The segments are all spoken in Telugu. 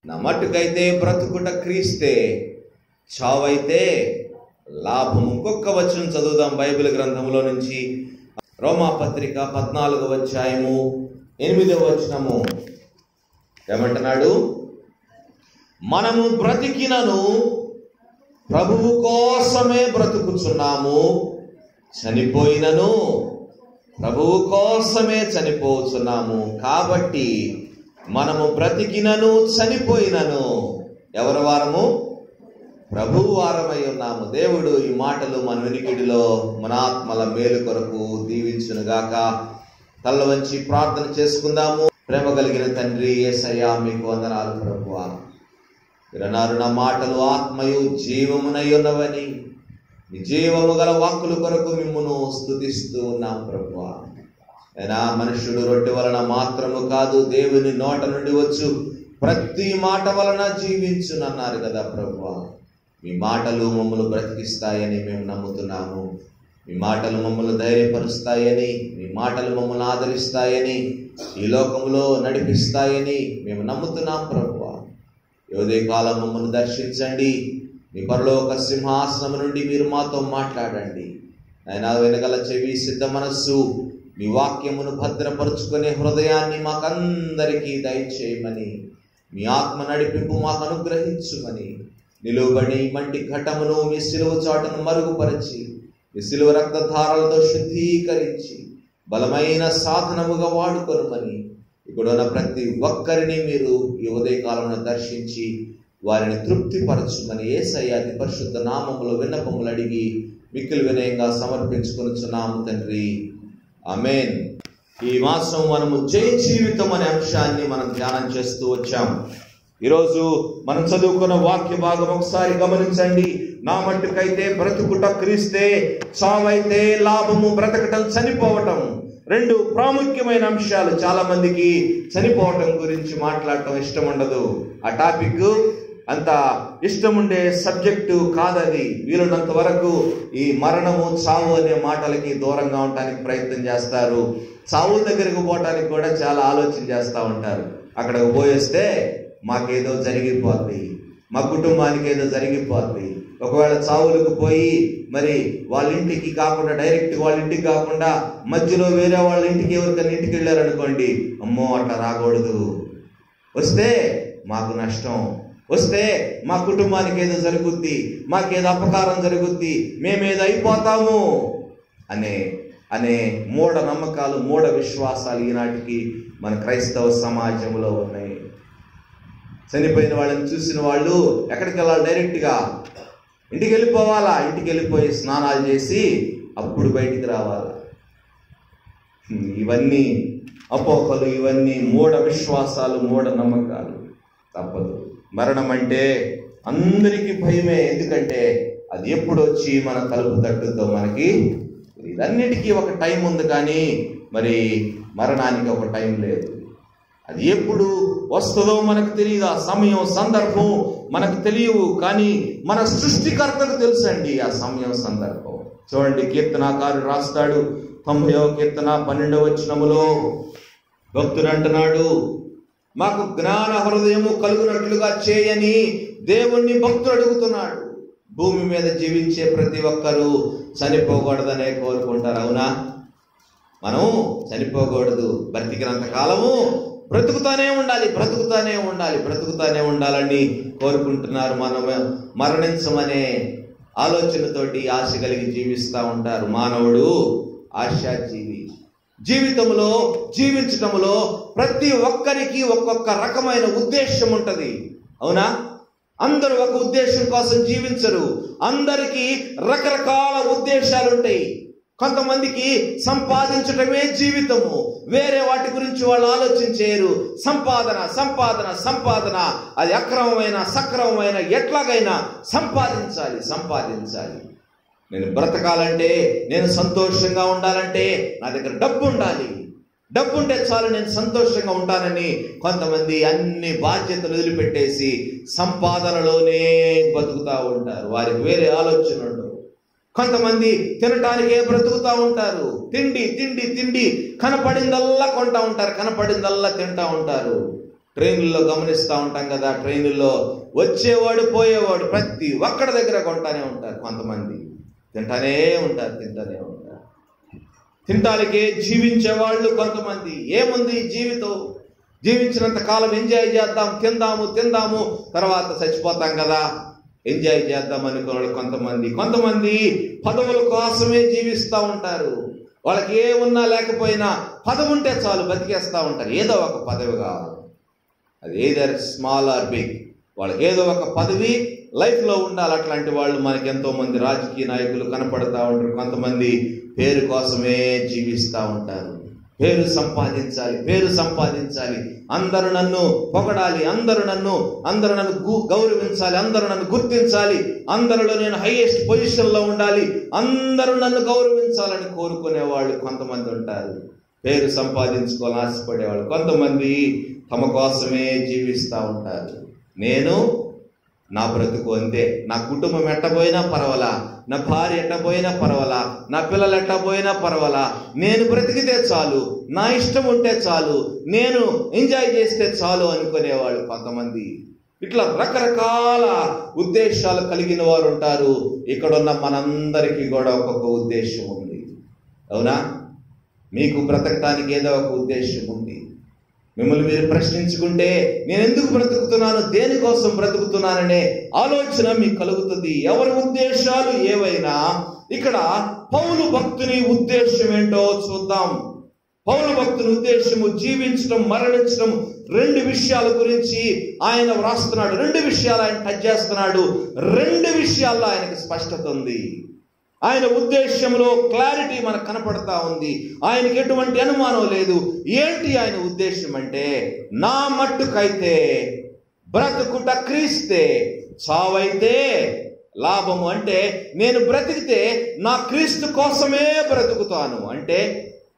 నా మట్టుకైతే బ్రతుకుట క్రీస్తే, చావైతే లాభము. ఇంకొక వచనం చదువుదాం బైబిల్ గ్రంథంలో నుంచి. రోమాపత్రిక 14వ అధ్యాయము 8వ వచనము ఏమంటున్నాడు? మనము బ్రతికినను ప్రభువు కోసమే బ్రతుకుచున్నాము, చనిపోయినను ప్రభువు కోసమే చనిపోతున్నాము. కాబట్టి మనము బ్రతికినను చనిపోయినను ఎవరి వారము? ప్రభువు వారమై ఉన్నాము. దేవుడు ఈ మాటలు మన వినికిడిలో మన ఆత్మల మేలు కొరకు దీవించునుగాక. తల్ల వంచి ప్రార్థన చేసుకుందాము. ప్రేమ కలిగిన తండ్రి యేసయ్యా, మీకు వందనాలు ప్రభువా. మీరన్నారు, నా మాటలు ఆత్మయు జీవమునై ఉన్నవని. మీ జీవము గల వాక్కుల కొరకు మిమ్మును స్తుతిస్తూ ఉన్నాం ప్రభువా. అయినా మనుష్యుడు రొట్టె వలన మాత్రము కాదు, దేవుని నోట నుండి వచ్చు ప్రతి మాట వలన జీవించునన్నారు కదా ప్రభువా. మీ మాటలు మమ్మల్ని బ్రతికిస్తాయని మేము నమ్ముతున్నాము. మీ మాటలు మమ్మల్ని ధైర్యపరుస్తాయని, మీ మాటలు మమ్మల్ని ఆదరిస్తాయని, ఈ లోకంలో నడిపిస్తాయని మేము నమ్ముతున్నాం ప్రభువా. యోదే కాలం మమ్మల్ని దర్శించండి. మీ పరలోక సింహాసనం నుండి మీరు మాతో మాట్లాడండి. అయినా వెనగల చెవి, సిద్ధ మనస్సు, మీ వాక్యమును భద్రపరుచుకునే హృదయాన్ని మాకందరికీ దయచేయమని, మీ ఆత్మ నడిపింపు మాకు అనుగ్రహించుమని, నిలువబడి మంటి ఘటమును మీ సిలువ చాటును మరుగుపరిచి, మీ సిలువ రక్తధారాలతో శుద్ధీకరించి బలమైన సాధనముగా వాడుకొనుమని, ఇక్కడున్న ప్రతి ఒక్కరిని మీరు ఈ ఉదయకాలంలో దర్శించి వారిని తృప్తిపరచుమని యేసయ్య అతి పరిశుద్ధ నామములో విన్నపములు అడిగి మిక్కిలి వినయంగా సమర్పించుకొనుచున్నాము తండ్రి. ఆమేన్. ఈ మాసం మనము జయ జీవితం అనే అంశాన్ని మనం ధ్యానం చేస్తూ వచ్చాం. ఈరోజు మనం చదువుకున్న వాక్య భాగం ఒకసారి గమనించండి. నా మట్టుకైతే బ్రతుకుట క్రీస్తే, చావైతే లాభము. బ్రతకటం, చనిపోవటం రెండు ప్రాముఖ్యమైన అంశాలు. చాలా మందికి చనిపోవటం గురించి మాట్లాడటం ఇష్టం ఉండదు. ఆ టాపిక్ అంత ఇష్టం ఉండే సబ్జెక్టు కాదది. వీలున్నంత వరకు ఈ మరణము, చావు అనే మాటలకి దూరంగా ఉండటానికి ప్రయత్నం చేస్తారు. చావు దగ్గరకు పోవటానికి కూడా చాలా ఆలోచన చేస్తూ ఉంటారు. అక్కడికి పోయేస్తే మాకేదో జరిగిపోద్ది, మా కుటుంబానికి ఏదో జరిగిపోద్ది. ఒకవేళ చావులకు పోయి మరి వాళ్ళ ఇంటికి కాకుండా, డైరెక్ట్ వాళ్ళ ఇంటికి కాకుండా మధ్యలో వేరే వాళ్ళ ఇంటికి ఎవరికైనా ఇంటికి వెళ్ళారనుకోండి, అమ్మో అట్లా రాకూడదు, వస్తే మాకు నష్టం, వస్తే మా కుటుంబానికి ఏదో జరుగుద్ది, మాకేదో అపకారం జరుగుద్ది, మేమేదో అయిపోతాము అనే మూఢ నమ్మకాలు, మూఢ విశ్వాసాలు ఈనాటికి మన క్రైస్తవ సమాజంలో ఉన్నాయి. చనిపోయిన వాళ్ళని చూసిన వాళ్ళు ఎక్కడికి వెళ్ళాలి? డైరెక్ట్గా ఇంటికి వెళ్ళిపోవాలా. ఇంటికి వెళ్ళిపోయి స్నానాలు చేసి అప్పుడు బయటికి రావాలా. ఇవన్నీ అపోహలు, ఇవన్నీ మూఢ విశ్వాసాలు, మూఢ నమ్మకాలు. తప్పదు. మరణం అంటే అందరికీ భయమే. ఎందుకంటే అది ఎప్పుడు వచ్చి మన తలుపు తట్టుతో మనకి ఇదన్నిటికీ ఒక టైం ఉంది, కానీ మరి మరణానికి ఒక టైం లేదు. అది ఎప్పుడు వస్తుందో మనకు తెలియదు. ఆ సమయం, సందర్భం మనకు తెలియవు, కానీ మన సృష్టికర్తకు తెలుసండి ఆ సమయం, సందర్భం. చూడండి, కీర్తనాకారుడు రాస్తాడు 90వ కీర్తన 12వ వచనములో భక్తుడు అంటున్నాడు, మాకు జ్ఞాన హృదయము కలుగునట్లుగా చేయని దేవుణ్ణి భక్తుడు అడుగుతున్నాడు. భూమి మీద జీవించే ప్రతి ఒక్కరూ చనిపోకూడదనే కోరుకుంటారు. అవునా? మనం చనిపోకూడదు. బ్రతికినంత కాలము బ్రతుకుతానే ఉండాలి, బ్రతుకుతానే ఉండాలి, బ్రతుకుతానే ఉండాలని కోరుకుంటున్నారు. మనం మరణించమనే ఆలోచనతోటి ఆశ కలిగి జీవిస్తూ ఉంటారు. మానవుడు ఆశాజీవి. జీవితంలో, జీవించటంలో ప్రతి ఒక్కరికి ఒక్కొక్క రకమైన ఉద్దేశం ఉంటుంది. అవునా? అందరూ ఒక ఉద్దేశం కోసం జీవించరు. అందరికీ రకరకాల ఉద్దేశాలు ఉంటాయి. కొంతమందికి సంపాదించటమే జీవితము, వేరే వాటి గురించి వాళ్ళు ఆలోచించేరు. సంపాదన, సంపాదన, సంపాదన. అది అక్రమమైన, సక్రమమైన, ఎట్లాగైనా సంపాదించాలి, సంపాదించాలి. నేను బ్రతకాలంటే, నేను సంతోషంగా ఉండాలంటే నా దగ్గర డబ్బు ఉండాలి, డబ్బు ఉంటే చాలు నేను సంతోషంగా ఉంటానని కొంతమంది అన్ని బాధ్యతలు వదిలిపెట్టేసి సంపాదనలోనే బతుకుతూ ఉంటారు. వారికి వేరే ఆలోచన ఉండవు. కొంతమంది తినటానికే బ్రతుకుతూ ఉంటారు. తిండి తిండి తిండి, కనపడిందల్లా కొంటా ఉంటారు, కనపడిందల్లా తింటా ఉంటారు. ట్రైన్లలో గమనిస్తూ ఉంటాం కదా, ట్రైన్లలో వచ్చేవాడు పోయేవాడు ప్రతి ఒక్కడి దగ్గర కొంటానే ఉంటారు. కొంతమంది తింటానే ఉంటారు. తింటానికే జీవించే వాళ్ళు కొంతమంది. ఏముంది జీవితం, జీవించినంత కాలం ఎంజాయ్ చేద్దాం, తిందాము, తర్వాత చచ్చిపోతాం కదా, ఎంజాయ్ చేద్దాం అనుకున్నాడు కొంతమంది పదవుల కోసమే జీవిస్తూ ఉంటారు. వాళ్ళకి ఏ ఉన్నా లేకపోయినా పదవి ఉంటే చాలు, బతికేస్తూ ఉంటారు. ఏదో ఒక పదవి కావాలి, అది ఏదర్ స్మాల్ ఆర్ బిగ్, వాళ్ళకి ఏదో ఒక పదవి లైఫ్లో ఉండాలి. అట్లాంటి వాళ్ళు మనకి ఎంతో మంది రాజకీయ నాయకులు కనపడతా ఉంటారు. కొంతమంది పేరు కోసమే జీవిస్తూ ఉంటారు. పేరు సంపాదించాలి, అందరూ నన్ను పొగడాలి, అందరూ నన్ను గౌరవించాలి, అందరూ నన్ను గుర్తించాలి, అందరిలో నేను హైయెస్ట్ పొజిషన్లో ఉండాలి, అందరూ నన్ను గౌరవించాలని కోరుకునే వాళ్ళు కొంతమంది ఉంటారు. పేరు సంపాదించుకోవాలని ఆశపడేవాళ్ళు కొంతమంది తమ కోసమే జీవిస్తూ ఉంటారు. నేను నా బ్రతుకు అంతే, నా కుటుంబం ఎట్టపోయినా పర్వాలా, నా భార్య ఎట్టపోయినా పర్వాలా, నా పిల్లలు ఎట్టపోయినా పర్వాలా, నేను బ్రతికితే చాలు, నా ఇష్టం ఉంటే చాలు, నేను ఎంజాయ్ చేస్తే చాలు అనుకునేవాళ్ళు కొంతమంది. ఇట్లా రకరకాల ఉద్దేశాలు కలిగిన వారు ఉంటారు. ఇక్కడున్న మనందరికీ కూడా ఒక్కొక్క ఉద్దేశం ఉంది. అవునా? మీకు బ్రతకటానికి ఏదో ఒక ఉద్దేశం ఉంది. మిమ్మల్ని మీరు ప్రశ్నించుకుంటే నేను ఎందుకు బ్రతుకుతున్నాను, దేనికోసం బ్రతుకుతున్నాననే ఆలోచన మీకు కలుగుతుంది. ఎవరి ఉద్దేశాలు ఏవైనా ఇక్కడ పౌలు భక్తుని ఉద్దేశం ఏంటో చూద్దాం. పౌలు భక్తుని ఉద్దేశము జీవించడం, మరణించడం, 2 విషయాల గురించి ఆయన వ్రాస్తున్నాడు. 2 విషయాలు ఆయన టచ్ చేస్తున్నాడు. 2 విషయాల్లో ఆయనకు స్పష్టత ఉంది. ఆయన ఉద్దేశంలో క్లారిటీ మనకు కనపడతా ఉంది. ఆయనకి ఎటువంటి అనుమానం లేదు. ఏంటి ఆయన ఉద్దేశం అంటే, నా మట్టుకైతే బ్రతుకుట క్రీస్తే, చావైతే లాభము. అంటే నేను బ్రతికితే నా క్రీస్తు కోసమే బ్రతుకుతాను. అంటే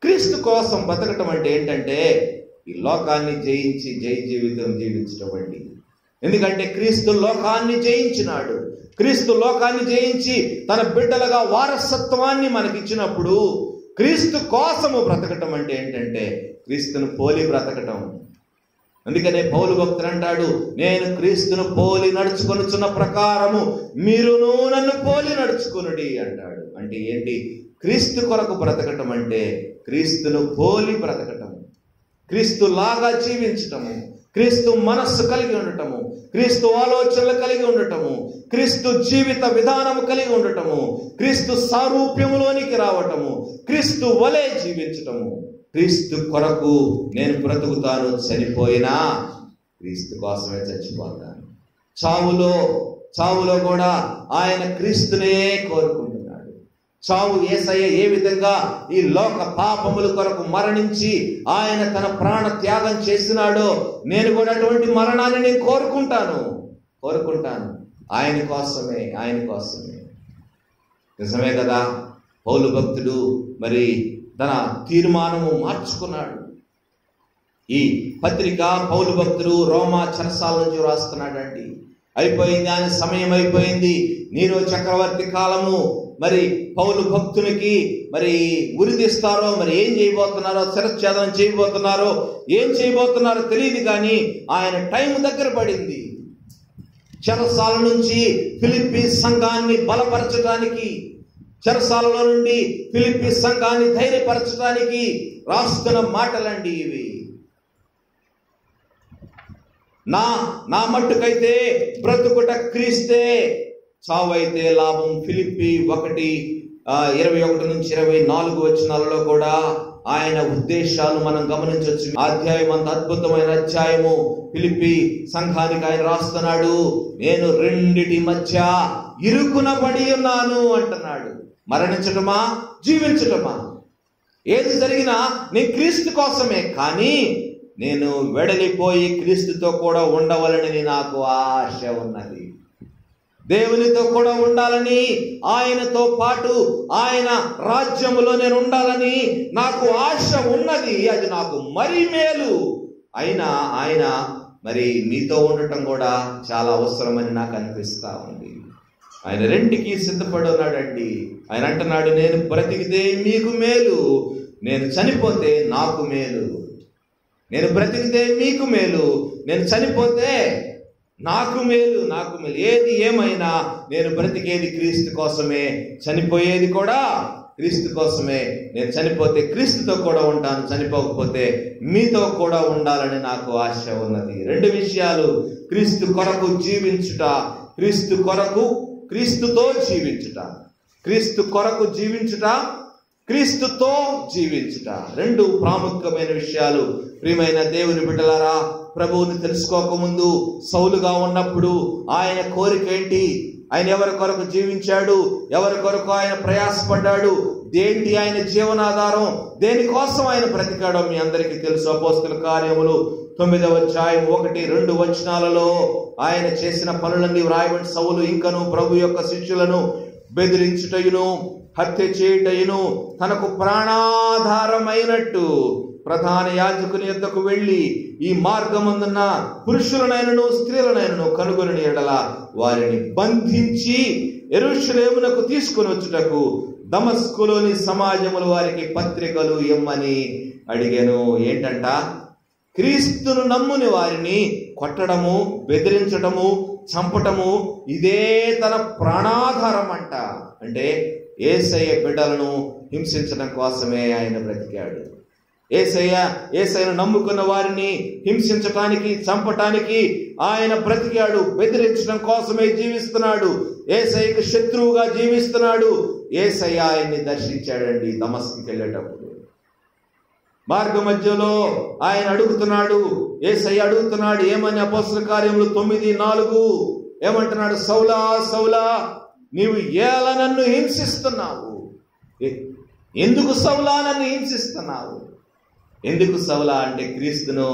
క్రీస్తు కోసం బ్రతకటం అంటే ఏంటంటే ఈ లోకాన్ని జయించి జై జీవితం జీవించడం అండి. ఎందుకంటే క్రీస్తు లోకాన్ని జయించినాడు. క్రీస్తు లోకాన్ని జయించి తన బిడ్డలుగా వారసత్వాన్ని మనకిచ్చినప్పుడు క్రీస్తు కోసము బ్రతకటం అంటే ఏంటంటే క్రీస్తును పోలి బ్రతకటం. అందుకనే పౌలు భక్తుడు అంటాడు, నేను క్రీస్తును పోలి నడుచుకొనుచున్న ప్రకారము మీరును నన్ను పోలి నడుచుకొనుడి అంటాడు. అంటే ఏంటి? క్రీస్తు కొరకు బ్రతకటం అంటే క్రీస్తును పోలి బ్రతకటం, క్రీస్తు లాగా జీవించటము, క్రీస్తు మనస్సు కలిగి ఉండటము, క్రీస్తు ఆలోచనలు కలిగి ఉండటము, క్రీస్తు జీవిత విధానము కలిగి ఉండటము, క్రీస్తు సారూప్యములోనికి రావటము, క్రీస్తు వలె జీవించటము. క్రీస్తు కొరకు నేను బ్రతుకుతాను, చనిపోయినా క్రీస్తు కోసమే చచ్చిపోతాను. చావులో కూడా ఆయన క్రీస్తునే కోరుకుంటున్నాడు. చావు యేసయ్య ఏ విధంగా ఈ లోక పాపముల కొరకు మరణించి ఆయన తన ప్రాణ త్యాగం చేసినాడో నేను కూడా అటువంటి మరణాన్ని నేను కోరుకుంటాను. ఆయన కోసమే. నిజమే కదా? పౌలు భక్తుడు మరి తన తీర్మానము మార్చుకున్నాడు. ఈ పత్రిక పౌలు భక్తుడు రోమా చెరసాల నుంచి రాస్తున్నాడండి. అయిపోయింది, ఆయన సమయం అయిపోయింది. నీరో చక్రవర్తి కాలము. మరి పౌలు భక్తునికి మరి ఉరిదిస్తారో, మరి ఏం చేయబోతున్నారో, శిరచ్ఛేదనం చేయబోతున్నారో, ఏం చేయబోతున్నారో తెలియదు. కానీ ఆయన టైం దగ్గర పడింది. చెరసాల నుంచి ఫిలిప్పీ సంఘాన్ని బలపరచడానికి, చెరసాలలో నుండి ఫిలిప్పీ సంఘాన్ని ధైర్యపరచడానికి రాస్తున్న మాటలండి ఇవి. నా మట్టుకైతే బ్రతుకుట క్రీస్తే, చావైతే లాభం. ఫిలిప్పీ 1:21-24 వచనాలలో కూడా ఆయన ఉద్దేశాలు మనం గమనించవచ్చు. అధ్యాయం అంత అద్భుతమైన అధ్యాయము. ఫిలిప్పీ సంఘానికి ఆయన రాస్తున్నాడు, నేను రెండిటి మధ్య ఇరుకునబడి ఉన్నాను అంటున్నాడు. మరణించటమా, జీవించటమా, ఏది జరిగినా నేను క్రీస్తు కోసమే. కానీ నేను వెడలిపోయి క్రీస్తుతో కూడా ఉండవలనని నాకు ఆశ ఉన్నది. దేవునితో కూడా ఉండాలని, ఆయనతో పాటు ఆయన రాజ్యములో నేను ఉండాలని నాకు ఆశ ఉన్నది. అది నాకు మరీ మేలు. అయినా ఆయన మరి మీతో ఉండటం కూడా చాలా అవసరమని నాకు అనిపిస్తా ఉంది. ఆయన రెండుకి సిద్ధపడి ఉన్నాడండి. ఆయన అంటున్నాడు, నేను బ్రతికితే మీకు మేలు, నేను చనిపోతే నాకు మేలు. నేను బ్రతికితే మీకు మేలు, నేను చనిపోతే నాకు మేలు, నాకు మేలు. ఏది ఏమైనా నేను బ్రతికేది క్రీస్తు కోసమే, చనిపోయేది కూడా క్రీస్తు కోసమే. నేను చనిపోతే క్రీస్తుతో కూడా ఉంటాను, చనిపోకపోతే మీతో కూడా ఉండాలని నాకు ఆశ ఉన్నది. రెండు విషయాలు: క్రీస్తు కొరకు జీవించుట, క్రీస్తు కొరకు క్రీస్తుతో జీవించుట. క్రీస్తు కొరకు జీవించుట, క్రీస్తుతో జీవించుట, రెండు ప్రాముఖ్యమైన విషయాలు. ప్రియమైన దేవుని బిడ్డలారా, ప్రభువుని తెలుసుకోకముందు సౌలుగా ఉన్నప్పుడు ఆయన కోరిక ఏంటి? ఆయన ఎవరి కొరకు జీవించాడు? ఎవరి కొరకు ఆయన ప్రయాసపడ్డాడు? దేంటి ఆయన జీవనాధారం? దేనికోసం ఆయన బ్రతికాడో మీ అందరికీ తెలుసు. అపోస్తల కార్యములు 9వ అధ్యాయం 1-2 వచనాలలో ఆయన చేసిన పనులన్నీ వ్రాయబడి, సౌలు ఇంకను ప్రభు యొక్క శిష్యులను బెదిరించుటయును హత్య చేయుటయును తనకు ప్రాణాధారమైనట్టు ప్రధాన యాజకుని యొద్దకు వెళ్ళి, ఈ మార్గమందున్న పురుషులనైనను స్త్రీలనైనను కనుగొని ఎడల వారిని బంధించి యెరూషలేమునకు తీసుకుని వచ్చుటకు దమస్కులోని సమాజములు వారికి పత్రికలు ఇమ్మని అడిగాను. ఏంటంట? క్రీస్తును నమ్ముని వారిని కొట్టడము, బెదిరించడము, చంపటము, ఇదే తన ప్రాణాధారం అంట. అంటే యేసయ్య బిడ్డలను హింసించడం కోసమే ఆయన బ్రతికాడు. యేసయ్యను నమ్ముకున్న వారిని హింసించటానికి, చంపటానికి ఆయన బ్రతికాడు. బెదిరించడం కోసమే జీవిస్తున్నాడు. యేసయ్యకు శత్రువుగా జీవిస్తున్నాడు. యేసయ్య ఆయన్ని దర్శించాడండి దమస్కుకి వెళ్ళేటప్పుడు. మార్గ మధ్యలో ఆయన అడుగుతున్నాడు, యేసయ్య అడుగుతున్నాడు. ఏమని? అపోస్తల కార్యములు 9:4 ఏమంటున్నాడు? సౌలా సౌలా, నీవు ఎలా నన్ను హింసిస్తున్నావు? ఎందుకు సౌలా నన్ను హింసిస్తున్నావు? ఎందుకు సౌలా అంటే క్రీస్తును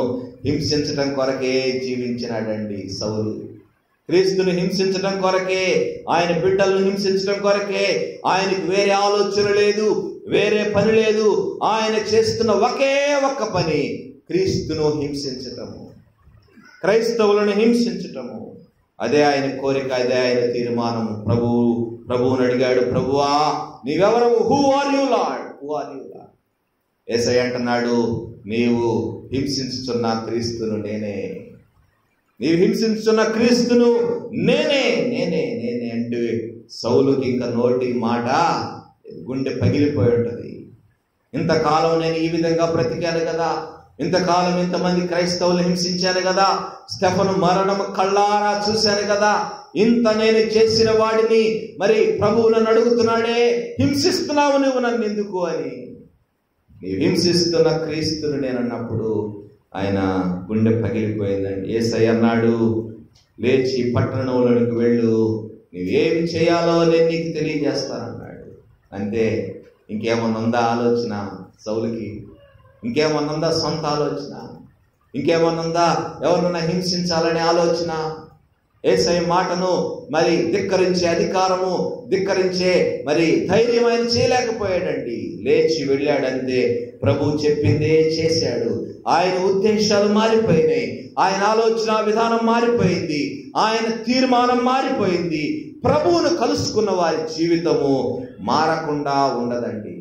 హింసించడం కొరకే జీవించినాడండి సౌలు. క్రీస్తును హింసించడం కొరకే, ఆయన బిడ్డలను హింసించడం కొరకే. ఆయనకు వేరే ఆలోచన లేదు, వేరే పని లేదు. ఆయన చేస్తున్న ఒకే ఒక్క పని క్రీస్తును హింసించటము, క్రైస్తవులను హింసించటము. అదే ఆయన కోరిక, అదే ఆయన తీర్మానం. ప్రభువుని అడిగాడు, ప్రభువా నీవెవరవు? Who are you lord? Who are you lord? Yesayya అంటున్నాడు, నీవు హింసించుచున్న క్రీస్తును నేనే. నీవు హింసించుచున్న క్రీస్తును నేనే నేనే నేనే అంటే సౌలుకి ఇంకా నోటి మాట, గుండె పగిలిపోయి ఉంటుంది. ఇంతకాలం నేను ఈ విధంగా బ్రతికాను కదా, ఇంతకాలం ఇంతమంది క్రైస్తవులు హింసించాను కదా, స్టెఫను మరణం కళ్ళారా చూశాను కదా, ఇంత నేను చేసిన వాడిని మరి ప్రభువు నన్ను అడుగుతున్నాడే, హింసిస్తున్నావు నువ్వు నన్ను ఎందుకు అని. నీవు హింసిస్తున్న క్రీస్తును నేను అన్నప్పుడు ఆయన గుండె పగిలిపోయిందండి. యేసయ్య అన్నాడు, లేచి పట్టణంలోనికి వెళ్ళు, నువ్వేమి చేయాలో నేను నీకు తెలియజేస్తానన్నాడు. అంతే. ఇంకేమన్నా ఉందా ఆలోచన సౌలుకి? ఇంకేమన్నా ఉందా సొంత ఆలోచన? ఇంకేమన్నా ఉందా ఎవరినైనా హింసించాలనే ఆలోచన? యేసయ్య మాటను మరి ధిక్కరించే అధికారము, ధిక్కరించే మరి ధైర్యం ఆయన చేయలేకపోయాడండి. లేచి వెళ్ళాడంతే. ప్రభు చెప్పిందే చేశాడు. ఆయన ఉద్దేశాలు మారిపోయినాయి, ఆయన ఆలోచన విధానం మారిపోయింది, ఆయన తీర్మానం మారిపోయింది. ప్రభువును కలుసుకున్న వారి జీవితము మారకుండా ఉండదండి.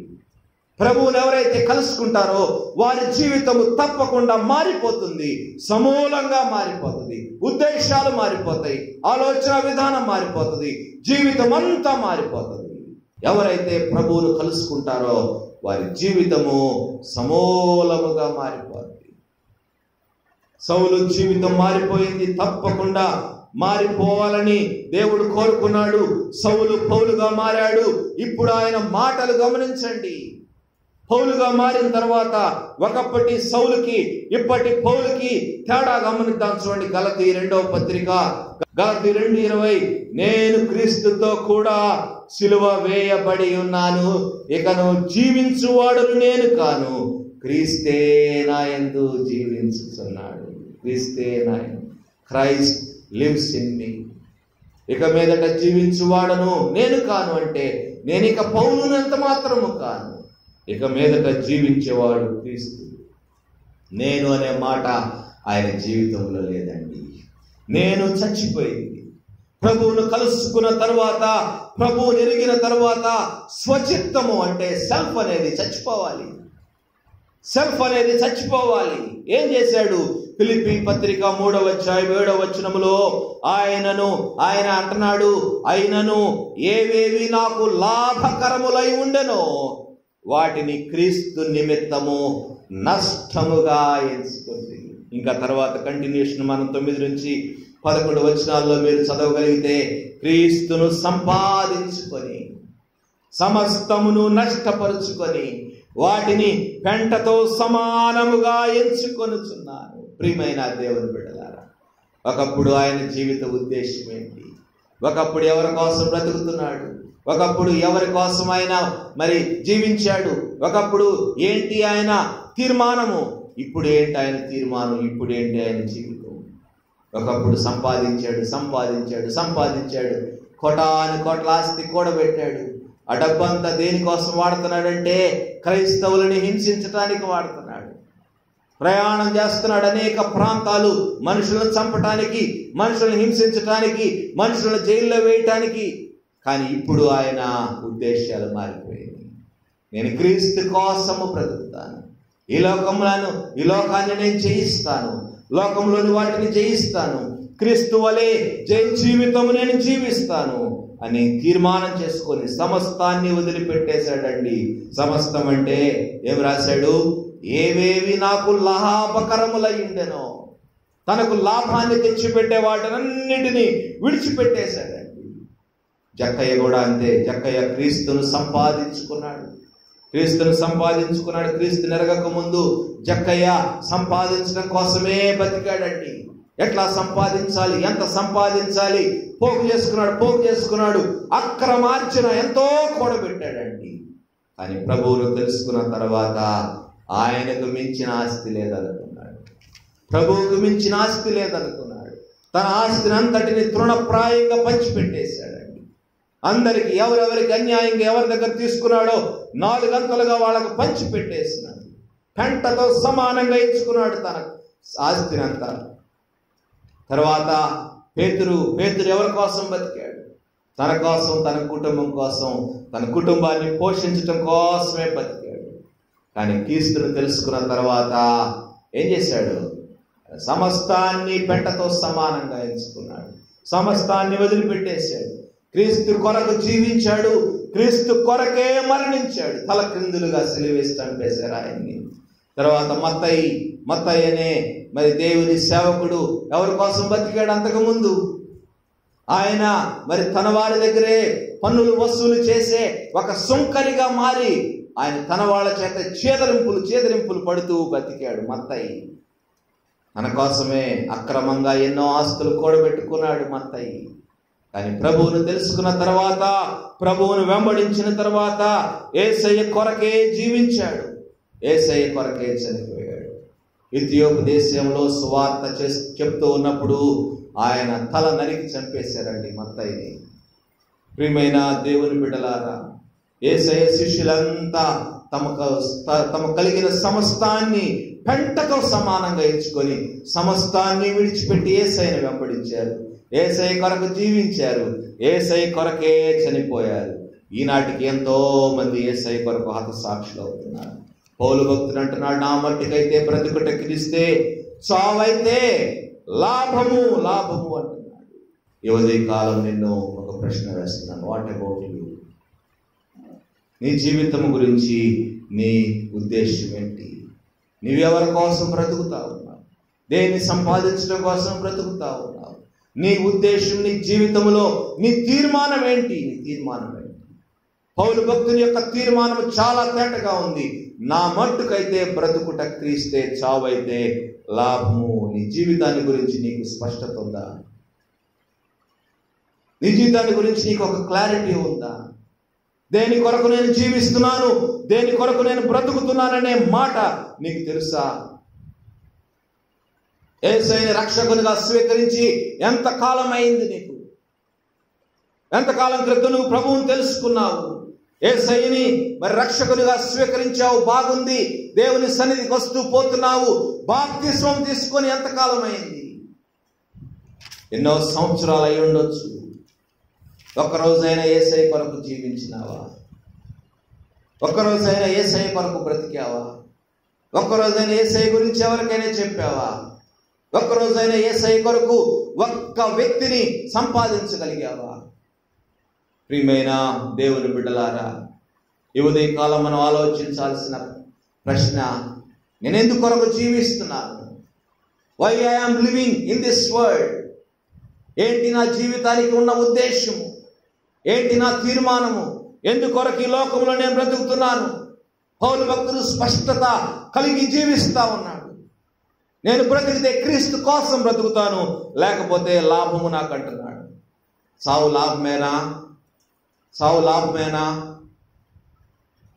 ప్రభువును ఎవరైతే కలుసుకుంటారో వారి జీవితము తప్పకుండా మారిపోతుంది, సమూలంగా మారిపోతుంది. ఉద్దేశాలు మారిపోతాయి, ఆలోచన విధానం మారిపోతుంది, జీవితం అంతా మారిపోతుంది. ఎవరైతే ప్రభువును కలుసుకుంటారో వారి జీవితము సమూలముగా మారిపోతుంది. సౌలు జీవితం మారిపోయింది, తప్పకుండా మారిపోవాలని దేవుడు కోరుకున్నాడు. సౌలు పౌలుగా మారాడు. ఇప్పుడు ఆయన మాటలు గమనించండి. పౌలుగా మారిన తర్వాత ఒకప్పటి సౌలుకి ఇప్పటి పౌలుకి తేడా గమనిద్దాం. చూడండి, గలతీ 2వ పత్రిక, గలతీ 2:20, నేను క్రీస్తుతో కూడా సిలువ వేయబడి ఉన్నాను, ఇకను జీవించువాడును నేను కాను, క్రీస్తే నాయందు జీవించుచున్నాడు. క్రీస్తే నాయందు, క్రైస్ట్ లివ్స్ ఇన్ మీ. ఇక మీదట జీవించువాడను నేను కాను అంటే నేను ఇక పౌలునంత మాత్రము కాను, ఇక మీదట జీవించేవాడు క్రీస్తు. నేను అనే మాట ఆయన జీవితంలో లేదండి. నేను చచ్చిపోయింది. ప్రభువును కలుసుకున్న తర్వాత, ప్రభువుని ఎరిగిన తర్వాత స్వచిత్తము అంటే సెల్ఫ్ అనేది చచ్చిపోవాలి. సెల్ఫ్ అనేది చచ్చిపోవాలి. ఏం చేశాడు? ఫిలిప్పీ పత్రిక 3వ అధ్యాయం 7వ వచనములో ఆయన అంటున్నాడు, అయినను ఏవేవి నాకు లాభకరములై ఉండెనో వాటిని క్రీస్తు నిమిత్తము నష్టముగా ఎంచుకుంది. ఇంకా తర్వాత కంటిన్యూషన్ మనం 9 నుంచి 11 వచనాల్లో మీరు చదవగలిగితే, క్రీస్తును సంపాదించుకొని సమస్తమును నష్టపరుచుకొని వాటిని పెంటతో సమానముగా ఎంచుకొనుచున్నాను. ప్రియమైన దేవుని బిడ్డలారా, ఒకప్పుడు ఆయన జీవిత ఉద్దేశం ఏంటి? ఒకప్పుడు ఎవరి కోసం బ్రతుకుతున్నాడు? ఒకప్పుడు ఎవరి కోసం ఆయన మరి జీవించాడు? ఒకప్పుడు ఏంటి ఆయన తీర్మానము? ఇప్పుడు ఏంటి ఆయన తీర్మానం? ఇప్పుడు ఏంటి ఆయన జీవితం? ఒకప్పుడు సంపాదించాడు, కోటాను కోట్ల ఆస్తి కూడబెట్టాడు. ఆ డబ్బంతా దేనికోసం వాడుతున్నాడంటే క్రైస్తవులని హింసించడానికి వాడుతున్నాడు. ప్రయాణం చేస్తున్నాడు అనేక ప్రాంతాలు, మనుషులను చంపటానికి, మనుషులను హింసించటానికి, మనుషులను జైల్లో వేయటానికి. కానీ ఇప్పుడు ఆయన ఉద్దేశాలు మారిపోయాయి. నేను క్రీస్తు కోసము బ్రతుకుతాను, ఈ లోకాన్ని నేను జయిస్తాను, లోకంలోని వాటిని జయిస్తాను, క్రీస్తు వలె జయ జీవితము నేను జీవిస్తాను అని తీర్మానం చేసుకొని సమస్తాన్ని వదిలిపెట్టేశాడండి. సమస్తం అంటే ఏం రాశాడు? ఏవేవి నాకు లాభకరములై ఉండెనో, తనకు లాభాన్ని తెచ్చిపెట్టే వాటినన్నిటినీ విడిచిపెట్టేశాడండి. జక్కయ్య కూడా అంతే. జక్కయ్య క్రీస్తును సంపాదించుకున్నాడు. క్రీస్తు నెరగక ముందు జక్కయ్య సంపాదించడం కోసమే బతికాడండి. ఎట్లా సంపాదించాలి, ఎంత సంపాదించాలి, పోగు చేసుకున్నాడు. అక్రమార్జన ఎంతో కూడబెట్టాడండి. కానీ ప్రభువును తెలుసుకున్న తర్వాత ఆయనకు మించిన ఆస్తి లేదనుకున్నాడు. ప్రభువుకు మించిన ఆస్తి లేదనుకున్నాడు. తన ఆస్తిని అంతటిని తృణప్రాయంగా పంచిపెట్టేశాడండి. అందరికి ఎవరెవరికి అన్యాయంగా ఎవరి దగ్గర తీసుకున్నాడో 4 అంతలుగా వాళ్ళకు పంచిపెట్టేసినాడు. పెంటతో సమానంగా ఇచ్చుకున్నాడు తన ఆస్తిని అంతా. తర్వాత పేతురు ఎవరి కోసం బతికాడు? తన కోసం, తన కుటుంబం కోసం, తన కుటుంబాన్ని పోషించటం కోసమే బతికాడు. కానీ క్రీస్తును తెలుసుకున్న తర్వాత ఏం చేశాడు? సమస్తాన్ని పెంటతో సమానంగా ఎంచుకున్నాడు. సమస్తాన్ని వదిలిపెట్టేశాడు. క్రీస్తు కొరకు జీవించాడు. క్రీస్తు కొరకే మరణించాడు. తల క్రిందులుగా సిలువేసి చంపేశారు ఆయన్ని. తర్వాత మత్తయి అనే మరి దేవుని సేవకుడు ఎవరి కోసం బతికాడు? అంతకుముందు ఆయన మరి తన వారి దగ్గరే పన్నులు వసూలు చేసే ఒక సుంకరిగా మారి ఆయన తన వాళ్ళ చేత చేదరింపులు పడుతూ బతికాడు మత్తయి. తన కోసమే అక్రమంగా ఎన్నో ఆస్తులు కూడబెట్టుకున్నాడు మత్తయి. కానీ ప్రభువును తెలుసుకున్న తర్వాత, ప్రభువును వెంబడించిన తర్వాత యేసయ్య కొరకే జీవించాడు. యేసయ్య కొరకే చనిపోయాడు. ఇథియోపు దేశంలో సువార్త చెప్తూ ఉన్నప్పుడు ఆయన తల నరికి చంపేశారండి మత్తయిని. ప్రియమైన దేవుని బిడ్డలారా, యేసయ్య శిష్యులంతా తమ కలిగిన సమస్తాన్ని పెంటతో సమానంగా ఎంచుకొని సమస్తాన్ని విడిచిపెట్టి యేసయ్యను వెంబడించారు. యేసయ్య కొరకు జీవించారు. యేసయ్య కొరకే చనిపోయారు. ఈనాటికి ఎంతో మంది యేసయ్య కొరకు హతసాక్షులు అవుతున్నారు. పౌలు భక్తుడు అంటున్నాడు, నా మట్టికైతే బ్రతుకుట క్రీస్తే, చావైతే లాభము అంటున్నాడు. ఈ ఉదయకాలం నిన్ను ఒక ప్రశ్న వేస్తున్నాను. What about you? నీ జీవితం గురించి నీ ఉద్దేశం ఏంటి? నీవెవరి కోసం బ్రతుకుతా ఉన్నావు? దేన్ని సంపాదించడం కోసం బ్రతుకుతా ఉన్నావు? నీ ఉద్దేశం, నీ జీవితంలో నీ తీర్మానం ఏంటి? పౌలు భక్తుని యొక్క తీర్మానం చాలా తేటగా ఉంది. నా మట్టుకైతే బ్రతుకుట క్రీస్తే, చావైతే లాభము. నీ జీవితాన్ని గురించి నీకు స్పష్టత ఉందా? నీ జీవితాన్ని గురించి నీకు ఒక క్లారిటీ ఉందా? దేని కొరకు నేను జీవిస్తున్నాను, దేని కొరకు నేను బ్రతుకుతున్నాననే మాట నీకు తెలుసా? యేసయ్యని రక్షకునిగా స్వీకరించి ఎంతకాలం అయింది నీకు? ఎంతకాలం క్రితం నువ్వు ప్రభువుని తెలుసుకున్నావు? యేసయ్యని మరి రక్షకునిగా స్వీకరించావు, బాగుంది. దేవుని సన్నిధికి వస్తూ పోతున్నావు. బాప్తిస్మం తీసుకొని ఎంతకాలం అయింది? ఎన్నో సంవత్సరాలు అయి ఉండొచ్చు. ఒక్కరోజైనా యేసయ్య కొరకు జీవించినావా? ఒక్కరోజైనా యేసయ్య కొరకు బ్రతికావా? ఒక్కరోజైనా యేసయ్య గురించి ఎవరికైనా చెప్పావా? ఒక్కరోజైనా యేసయ్య కొరకు ఒక్క వ్యక్తిని సంపాదించగలిగావా? ప్రియమైన దేవుని బిడ్డలారా, ఈ ఉదయకాలం మనం ఆలోచించాల్సిన ప్రశ్న, నేను ఎందుకు కొరకు జీవిస్తున్నాను? Why I am living in this world? ఏంటి నా జీవితానికి ఉన్న ఉద్దేశము? ఏంటి నా తీర్మానము? ఎందుకొరకు ఈ లోకంలో నేను బ్రతుకుతున్నాను? పౌలు భక్తుడు స్పష్టత కలిగి జీవిస్తా ఉన్నాడు. నేను బ్రతికితే క్రీస్తు కోసం బ్రతుకుతాను, లేకపోతే లాభము నాకు అంటున్నాడు. సావు లాభమేనా? సావు లాభమేనా?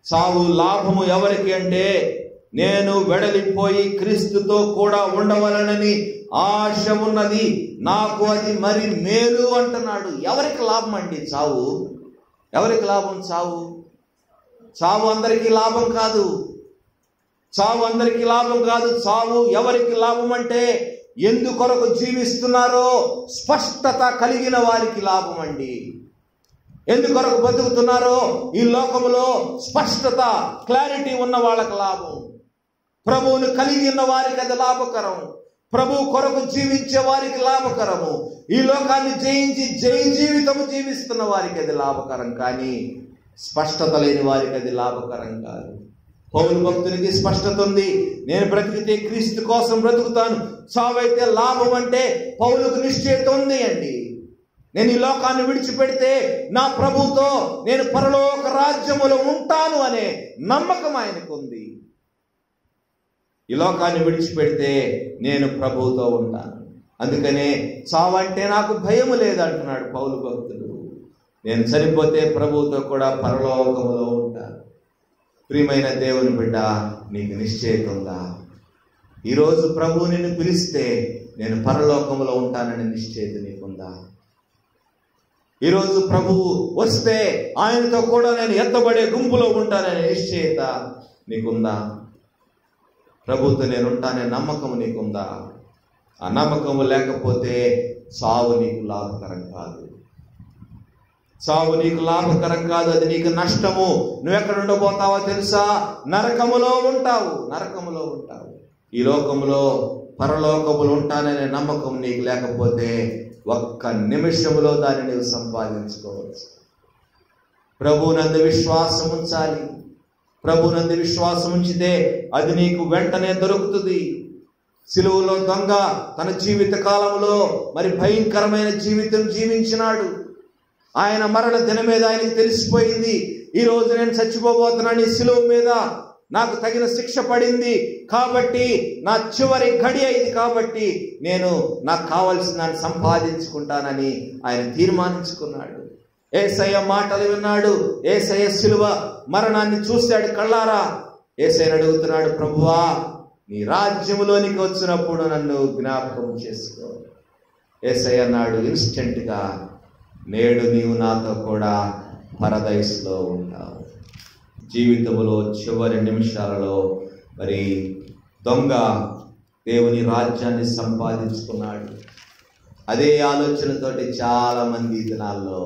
సావు లాభము ఎవరికి అంటే, నేను వెడలిపోయి క్రీస్తుతో కూడా ఉండవలనని ఆశ ఉన్నది నాకు, అది మరి మేలు అంటున్నాడు. ఎవరికి లాభం అండి చావు? ఎవరికి లాభం చావు? చావు అందరికీ లాభం కాదు. చావు అందరికీ లాభం కాదు. చావు ఎవరికి లాభం అంటే, ఎందుకొరకు జీవిస్తున్నారో స్పష్టత కలిగిన వారికి లాభం అండి. ఎందుకొరకు బతుకుతున్నారో ఈ లోకములో స్పష్టత, క్లారిటీ ఉన్న వాళ్ళకి లాభం. ప్రభువును కలిగి ఉన్న వారికి అది లాభకరం. ప్రభు కొరకు జీవించే వారికి లాభకరము. ఈ లోకాన్ని జయించి జై జీవితము జీవిస్తున్న వారికి అది లాభకరం, కానీ స్పష్టత లేని వారికి అది లాభకరం కాదు. పౌలు భక్తునికి స్పష్టత ఉంది. నేను బ్రతికితే క్రీస్తు కోసం బ్రతుకుతాను, చావైతే లాభం అంటే పౌలుకు నిశ్చయిత ఉంది అండి. నేను ఈ లోకాన్ని విడిచిపెడితే నా ప్రభువుతో నేను పరలోక రాజ్యములో ఉంటాను అనే నమ్మకం ఆయనకు ఉంది. ఈ లోకాన్ని విడిచిపెడితే నేను ప్రభువుతో ఉంటాను, అందుకనే చావంటే నాకు భయము లేదంటున్నాడు పౌలు భక్తుడు. నేను చనిపోతే ప్రభువుతో కూడా పరలోకములో ఉంటాను. ప్రియమైన దేవుని బిడ్డ, నీకు నిశ్చయిత ఉందా? ఈరోజు ప్రభువు నిన్ను పిలిస్తే నేను పరలోకములో ఉంటానని నిశ్చయిత నీకుందా? ఈరోజు ప్రభువు వస్తే ఆయనతో కూడా నేను ఎత్తబడే గుంపులో ఉంటాననే నిశ్చయిత నీకుందా? ప్రభుతో నేను ఉంటానే నమ్మకం నీకుందా? ఆ నమ్మకము లేకపోతే చావు నీకు లాభకరం కాదు. చావు నీకు లాభకరం కాదు, అది నీకు నష్టము. నువ్వెక్కడ ఉండబోతావో తెలుసా? నరకములో ఉంటావు. నరకములో ఉంటావు. ఈ లోకములో పరలోకములు ఉంటాననే నమ్మకం నీకు లేకపోతే ఒక్క నిమిషములో దాన్ని నీవు సంపాదించుకోవచ్చు. ప్రభువునందు విశ్వాసం ఉంచాలి. ప్రభువునందు విశ్వాసం ఉంచితే అది నీకు వెంటనే దొరుకుతుంది. సిలువలో దొంగ తన జీవిత కాలంలో మరి భయంకరమైన జీవితం జీవించినాడు. ఆయన మరణ దినం మీద ఆయనకు తెలిసిపోయింది, ఈ రోజు నేను చచ్చిపోబోతున్నాను, ఈ సిలువ మీద నాకు తగిన శిక్ష పడింది కాబట్టి, నా చివరి గడి అయింది కాబట్టి నేను నాకు కావలసిన సంపాదించుకుంటానని ఆయన తీర్మానించుకున్నాడు. యేసయ్య మాటలు విన్నాడు. యేసయ్య సిలువ మరణాన్ని చూశాడు కళ్ళారా. యేసయ్యను అడుగుతున్నాడు, ప్రభువా నీ రాజ్యములోనికి వచ్చినప్పుడు నన్ను జ్ఞాపకం చేసుకో. యేసయ్య అన్నాడు ఇన్స్టెంట్గా, నేడు నీవు నాతో కూడా పరదైస్లో ఉంటావు. జీవితంలో చివరి నిమిషాలలో మరి దొంగ దేవుని రాజ్యాన్ని సంపాదించుకున్నాడు. అదే ఆలోచనతోటి చాలా మంది దినాల్లో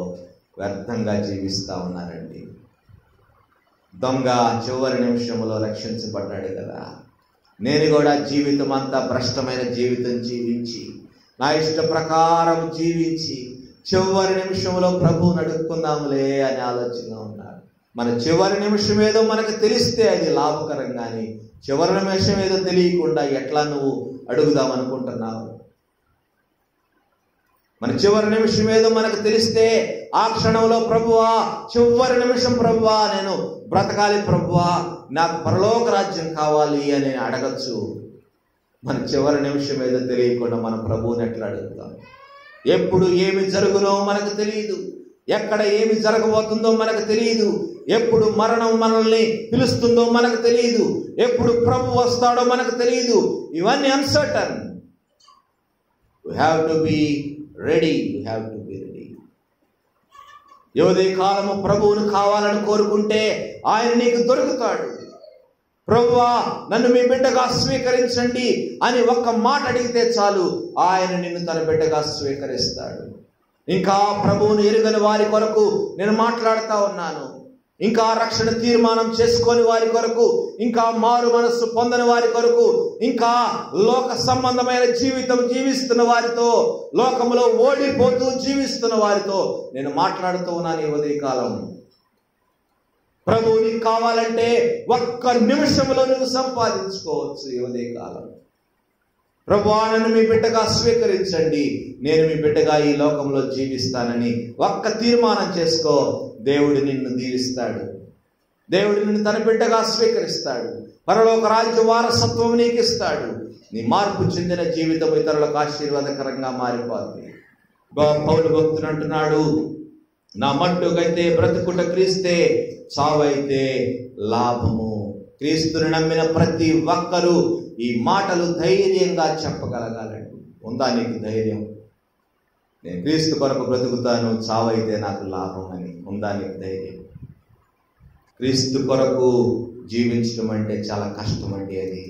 వ్యర్థంగా జీవిస్తూ ఉన్నారండి. దొంగ చివరి నిమిషంలో రక్షించబడ్డాడు కదా. నేను కూడా జీవితం అంతా భ్రష్టమైన జీవితం జీవించి, నా ఇష్ట ప్రకారం జీవించి చివరి నిమిషంలో ప్రభువుని అడుక్కుందాములే అని ఆలోచన ఉన్నారు. మన చివరి నిమిషం ఏదో మనకు తెలిస్తే అది లాభకరం, కానీ చివరి నిమిషం ఏదో తెలియకుండా ఎట్లా నువ్వు అడుగుదాం అనుకుంటున్నావు? మన చివరి నిమిషం ఏదో మనకు తెలిస్తే ఆ క్షణంలో ప్రభువా, చివరి నిమిషం ప్రభువా నేను బ్రతకాలి, ప్రభువా నాకు పరలోక రాజ్యం కావాలి అని అడగచ్చు. మన చివరి నిమిషం ఏదో తెలియకుండా మన ప్రభువుని ఎట్లా అడుగుతాం? ఎప్పుడు ఏమి జరుగునో మనకు తెలియదు, ఎక్కడ ఏమి జరగబోతుందో మనకు తెలియదు, ఎప్పుడు మరణం మనల్ని పిలుస్తుందో మనకు తెలియదు, ఎప్పుడు ప్రభు వస్తాడో మనకు తెలియదు. ఇవన్నీ uncertain. We have to be ready. We have to be ready. యోధి కాలము ప్రభువును కావాలని కోరుకుంటే ఆయన నీకు దొరుకుతాడు. ప్రభువా నన్ను మీ బిడ్డగా స్వీకరించండి అని ఒక్క మాట అడిగితే చాలు, ఆయన నిన్ను తన బిడ్డగా స్వీకరిస్తాడు. ఇంకా ప్రభువును ఎరుగని వారి కొరకు నేను మాట్లాడుతూ ఉన్నాను. ఇంకా రక్షణ తీర్మానం చేసుకొని వారి కొరకు, ఇంకా మారు మనస్సు పొందని వారి కొరకు, ఇంకా లోక సంబంధమైన జీవితం జీవిస్తున్న వారితో, లోకములో ఓడిపోతూ జీవిస్తున్న వారితో నేను మాట్లాడుతూ ఉన్నాను ఈ ఉదయకాలం. ప్రభువు నీకు కావాలంటే ఒక్క నిమిషంలో నువ్వు సంపాదించుకోవచ్చు ఈ ఉదయకాలం. ప్రభువా, నన్ను మీ బిడ్డగా స్వీకరించండి, నేను మీ బిడ్డగా ఈ లోకంలో జీవిస్తానని ఒక్క తీర్మానం చేసుకో. దేవుడు నిన్ను దీవిస్తాడు. దేవుడు నిన్ను తన బిడ్డగా స్వీకరిస్తాడు. పరలోక రాజ్య వారసత్వం నీకు ఇస్తాడు. నీ మార్పు చెందిన జీవితం ఇతరులకు ఆశీర్వాదకరంగా మారిపోతుంది. పౌలు భక్తుడు అంటున్నాడు, నా మట్టుకైతే బ్రతుకుట క్రీస్తే, చావైతే లాభము. క్రీస్తుని నమ్మిన ప్రతి ఒక్కరూ ఈ మాటలు ధైర్యంగా చెప్పగలగాలండి. ఉందా నీకు ధైర్యం? నేను క్రీస్తు కొరకు బ్రతుకుతాను, చావైతే నాకు లాభం అని. ఉందా నీకు ధైర్యం? క్రీస్తు కొరకు జీవించడం అంటే చాలా కష్టం అండి. అది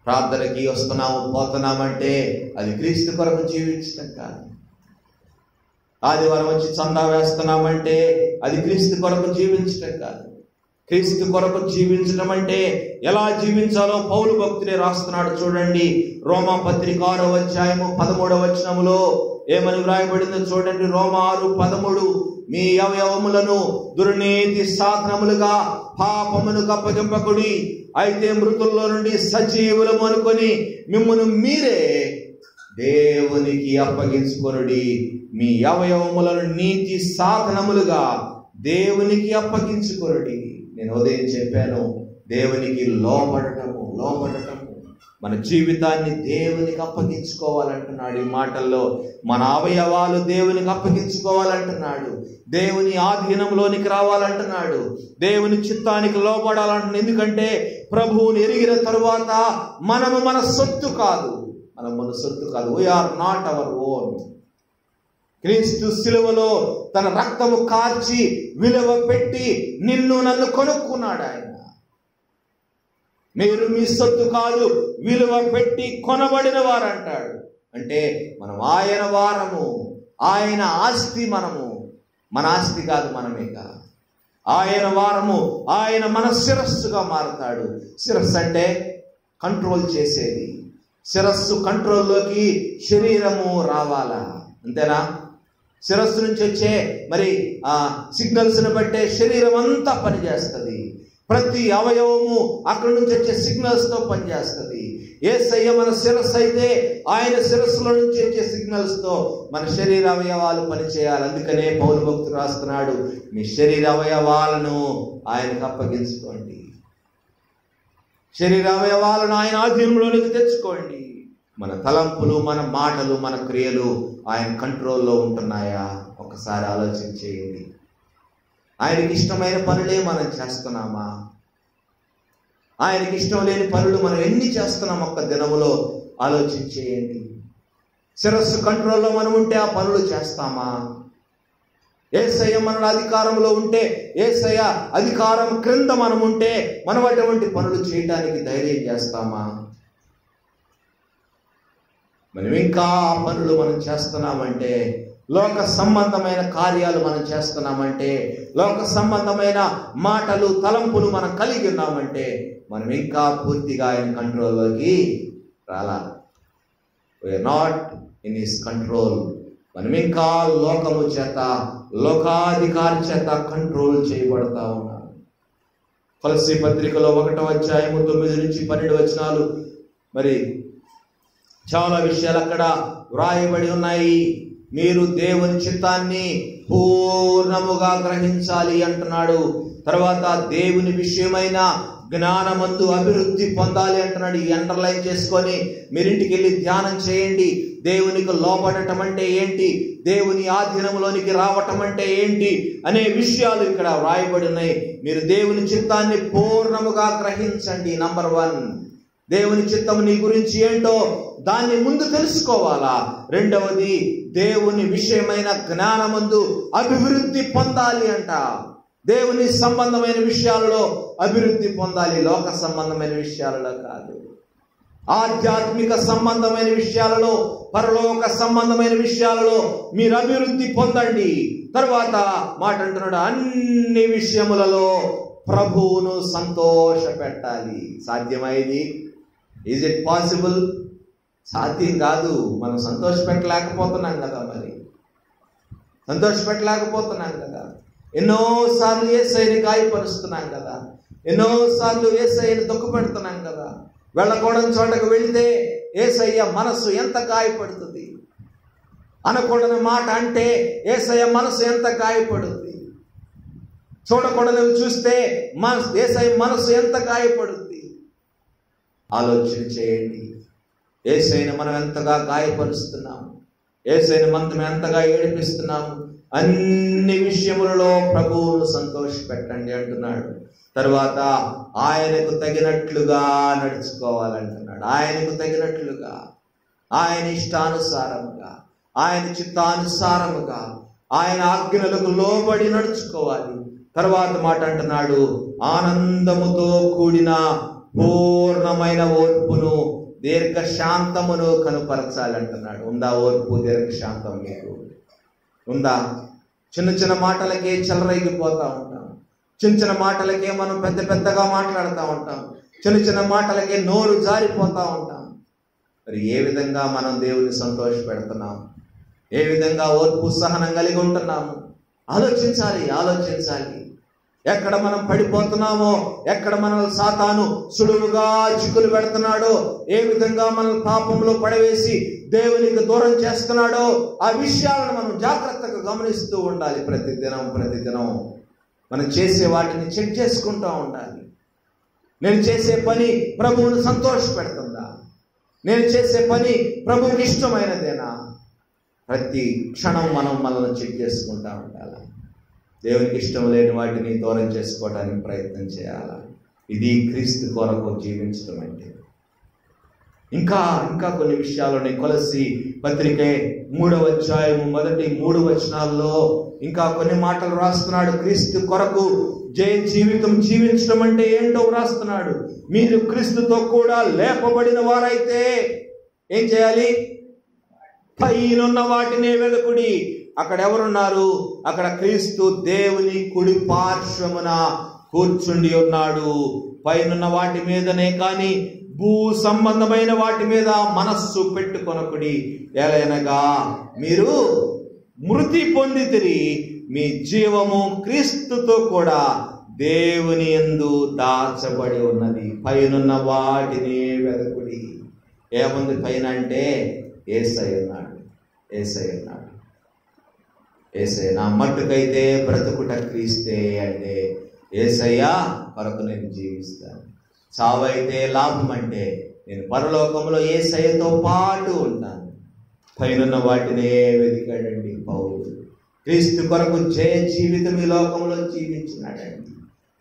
ప్రార్థనకి వస్తున్నాము పోతున్నామంటే అది క్రీస్తు కొరకు జీవించడం కాదు. ఆదివారం వచ్చి చందా వేస్తున్నామంటే అది క్రీస్తు కొరకు జీవించడం కాదు. క్రీస్తు కొరకు జీవించడం అంటే ఎలా జీవించాలో పౌలు భక్తుడే రాస్తున్నాడు. చూడండి, రోమా పత్రిక 6వ అధ్యాయము 13వ వచనములో ఏమని వ్రాయబడిందో చూడండి. రోమా 6:13, మీ అవయవములను దుర్నీతి సాధనములుగా పాపమునకు అప్పగింపకుడి, అయితే మృతుల్లో నుండి సజీవులము అనుకొని మిమ్మును మీరే దేవునికి అప్పగించుకొనుడి. మీ అవయవములను నీతి సాధనములుగా దేవునికి అప్పగించుకొనుడి. నేను ఉదయం చెప్పాను, దేవునికి లోబడటము. మన జీవితాన్ని దేవునికి అప్పగించుకోవాలంటున్నాడు. ఈ మాటల్లో మన అవయవాలు దేవునికి అప్పగించుకోవాలంటున్నాడు. దేవుని ఆధీనంలోనికి రావాలంటున్నాడు. దేవుని చిత్తానికి లోబడాలంటున్నాడు. ఎందుకంటే ప్రభువుని ఎరిగిన తరువాత మనము మన సొత్తు కాదు. మన సొత్తు కాదు. We are not our own. క్రీస్తు సిలువలో తన రక్తము కార్చి విలువ పెట్టి నిన్ను నన్ను కొనుక్కున్నాడు ఆయన. మీరు మీ సొత్తు కాదు, విలువ పెట్టి కొనబడిన వారు అంటాడు. అంటే మనం ఆయన వారము, ఆయన ఆస్తి. మనము మన ఆస్తి కాదు, మనమేక ఆయన వారము. ఆయన మన శిరస్సుగా మారుతాడు. శిరస్సు అంటే కంట్రోల్ చేసేది. శిరస్సు కంట్రోల్లోకి శరీరము రావాలా, అంతేనా? శిరస్సు నుంచి వచ్చే మరి సిగ్నల్స్ని బట్టే శరీరం అంతా పనిచేస్తుంది. ప్రతి అవయవము అక్కడి నుంచి వచ్చే సిగ్నల్స్తో పనిచేస్తుంది. యేసయ్య మన శిరస్సు అయితే ఆయన శిరస్సులో నుంచి వచ్చే సిగ్నల్స్తో మన శరీర అవయవాలు పనిచేయాలి. అందుకనే పౌలు భక్తుడు రాస్తున్నాడు, మీ శరీర అవయవాలను ఆయనకు అప్పగించుకోండి. శరీర అవయవాలను ఆయన ఆధీనంలోనికి తెచ్చుకోండి. మన తలంపులు, మన మాటలు, మన క్రియలు ఆయన కంట్రోల్లో ఉంటున్నాయా? ఒకసారి ఆలోచన చేయండి. ఆయనకి ఇష్టమైన పనులే మనం చేస్తున్నామా? ఆయనకి ఇష్టం లేని పనులు మనం ఎన్ని చేస్తున్నాం ఒక్క దినములో? ఆలోచన చేయండి. శిరస్సు కంట్రోల్లో మనం ఉంటే ఆ పనులు చేస్తామా? యేసయ్య మన అధికారంలో ఉంటే, యేసయ్య అధికారం క్రింద మనం ఉంటే మనం అటువంటి పనులు చేయడానికి ధైర్యం చేస్తామా? మనం ఇంకా ఆ పనులు మనం చేస్తున్నామంటే, లోక సంబంధమైన కార్యాలు మనం చేస్తున్నామంటే, లోక సంబంధమైన మాటలు, తలంపులు మనం కలిగి ఉన్నామంటే మనం ఇంకా పూర్తిగా ఆయన కంట్రోల్లోకి రాలా. We are not in his control. మనం ఇంకా లోకము చేత, లోకాధికారి చేత కంట్రోల్ చేయబడతా ఉన్నాం. కొలస్సీ పత్రికలో 1వ అధ్యాయము 9 నుంచి 12 వచనాలు మరి చాలా విషయాలు అక్కడ వ్రాయబడి ఉన్నాయి. మీరు దేవుని చిత్తాన్ని పూర్ణముగా గ్రహించాలి అంటున్నాడు. తర్వాత దేవుని విషయమైన జ్ఞానమందు అభివృద్ధి పొందాలి అంటున్నాడు. ఈ అండర్లైన్ చేసుకొని మీరింటికి వెళ్ళి ధ్యానం చేయండి. దేవునికి లోబడటం అంటే ఏంటి, దేవుని ఆధీనంలోనికి రావటం అంటే ఏంటి అనే విషయాలు ఇక్కడ వ్రాయబడి ఉన్నాయి. మీరు దేవుని చిత్తాన్ని పూర్ణముగా గ్రహించండి. నంబర్ 1, దేవుని చిత్తం నీ గురించి ఏంటో దాన్ని ముందు తెలుసుకోవాలా. రెండవది, దేవుని విషయమైన జ్ఞానమందు అభివృద్ధి పొందాలి అంట. దేవుని సంబంధమైన విషయాలలో అభివృద్ధి పొందాలి, లోక సంబంధమైన విషయాలలో కాదు. ఆధ్యాత్మిక సంబంధమైన విషయాలలో, పరలోక సంబంధమైన విషయాలలో మీరు అభివృద్ధి పొందండి. తర్వాత మాట అంటున్నాడు, అన్ని విషయములలో ప్రభువును సంతోష పెట్టాలి. సాధ్యమైంది? Is it possible? సాధ్యం కాదు. మనం సంతోష పెట్టలేకపోతున్నాం కదా. మరి సంతోష పెట్టలేకపోతున్నాం కదా. ఎన్నోసార్లు యేసయ్యని గాయపరుస్తున్నాం కదా. ఎన్నోసార్లు యేసయ్యని దుఃఖపెడుతున్నాం కదా. వెళ్ళకూడని చోటకు వెళితే యేసయ్య మనసు ఎంత గాయపడుతుంది. అనకూడని మాట అంటే యేసయ్య మనసు ఎంత గాయపడుతుంది. చూడకూడనివి చూస్తే యేసయ్య మనసు ఎంత గాయపడుతుంది. ఆలోచన చేయండి. యేసయ్యని మనం ఎంతగా గాయపరుస్తున్నాము, యేసయ్యని మనం ఎంతగా ఏడిపిస్తున్నాము. అన్ని విషయములలో ప్రభువును సంతోషపెట్టండి అంటున్నాడు. తర్వాత ఆయనకు తగినట్లుగా నడుచుకోవాలంటున్నాడు. ఆయనకు తగినట్లుగా, ఆయన ఇష్టానుసారముగా, ఆయన చిత్తానుసారముగా, ఆయన ఆజ్ఞలకు లోబడి నడుచుకోవాలి. తర్వాత మాట అంటున్నాడు, ఆనందముతో కూడిన పూర్ణమైన ఓర్పును, దీర్ఘశాంతమును కనుపరచాలంటున్నాడు. ఉందా ఓర్పు, దీర్ఘశాంతం మీకు ఉందా? చిన్న చిన్న మాటలకే చెలరేగిపోతా ఉంటాం. చిన్న చిన్న మాటలకే మనం పెద్దగా మాట్లాడుతూ ఉంటాం. చిన్న చిన్న మాటలకే నోరు జారిపోతూ ఉంటాం. మరి ఏ విధంగా మనం దేవుని సంతోష పెడుతున్నాం? ఏ విధంగా ఓర్పు సహనం కలిగి ఉంటున్నాము? ఆలోచించాలి. ఎక్కడ మనం పడిపోతున్నామో, ఎక్కడ మనం సాతాను సులువుగా చిక్కులు పెడుతున్నాడో, ఏ విధంగా మనం పాపంలో పడవేసి దేవునికి దూరం చేస్తున్నాడో, ఆ విషయాలను మనం జాగ్రత్తగా గమనిస్తూ ఉండాలి. ప్రతిదినం మనం చేసే వాటిని చెక్ చేసుకుంటూ ఉండాలి. నేను చేసే పని ప్రభువును సంతోష పెడుతుందా? నేను చేసే పని ప్రభువుకి ఇష్టమైనదేనా? ప్రతి క్షణం మనం మనల్ని చెక్ చేసుకుంటూ ఉండాలి. దేవునికి ఇష్టం లేని వాటిని దూరం చేసుకోవడానికి ప్రయత్నం చేయాలి. ఇది క్రీస్తు కొరకు జీవించడం అంటే. ఇంకా కొన్ని విషయాలు ఉన్నాయి. కొలస్సీ పత్రిక 3వ అధ్యాయము మొదటి 3 వచనాల్లో ఇంకా కొన్ని మాటలు రాస్తున్నాడు. క్రీస్తు కొరకు జీవితం జీవించడం అంటే ఏంటో రాస్తున్నాడు. మీరు క్రీస్తుతో కూడా లేపబడిన వారైతే ఏం చేయాలి? పైనున్న వాటినే వెదకుడి. అక్కడ ఎవరున్నారు? అక్కడ క్రీస్తు దేవుని కుడి పార్శ్వమున కూర్చుండి ఉన్నాడు. పైనున్న వాటి మీదనే కానీ భూ సంబంధమైన వాటి మీద మనస్సు పెట్టుకొనకుడి. ఎలయనగా మీరు మృతి పొందితిరి, మీ జీవము క్రీస్తుతో కూడా దేవుని యందు దాచబడి ఉన్నది. పైనున్న వాటిని వెదకుడి. ఏముంది పైన అంటే? యేసయ్య ఉన్నాడు. యేసయ్య నా మట్టుకైతే బ్రతుకుట క్రీస్తే అంటే యేసయ్య కొరకు నేను జీవిస్తాను. చావైతే లాభం అంటే నేను పరలోకంలో యేసయ్యతో పాటు ఉంటాను. పైనున్న వాటినే వెతికాడండి పౌలు. క్రీస్తు కొరకు జయ జీవితం ఈ లోకంలో జీవించినాడండి.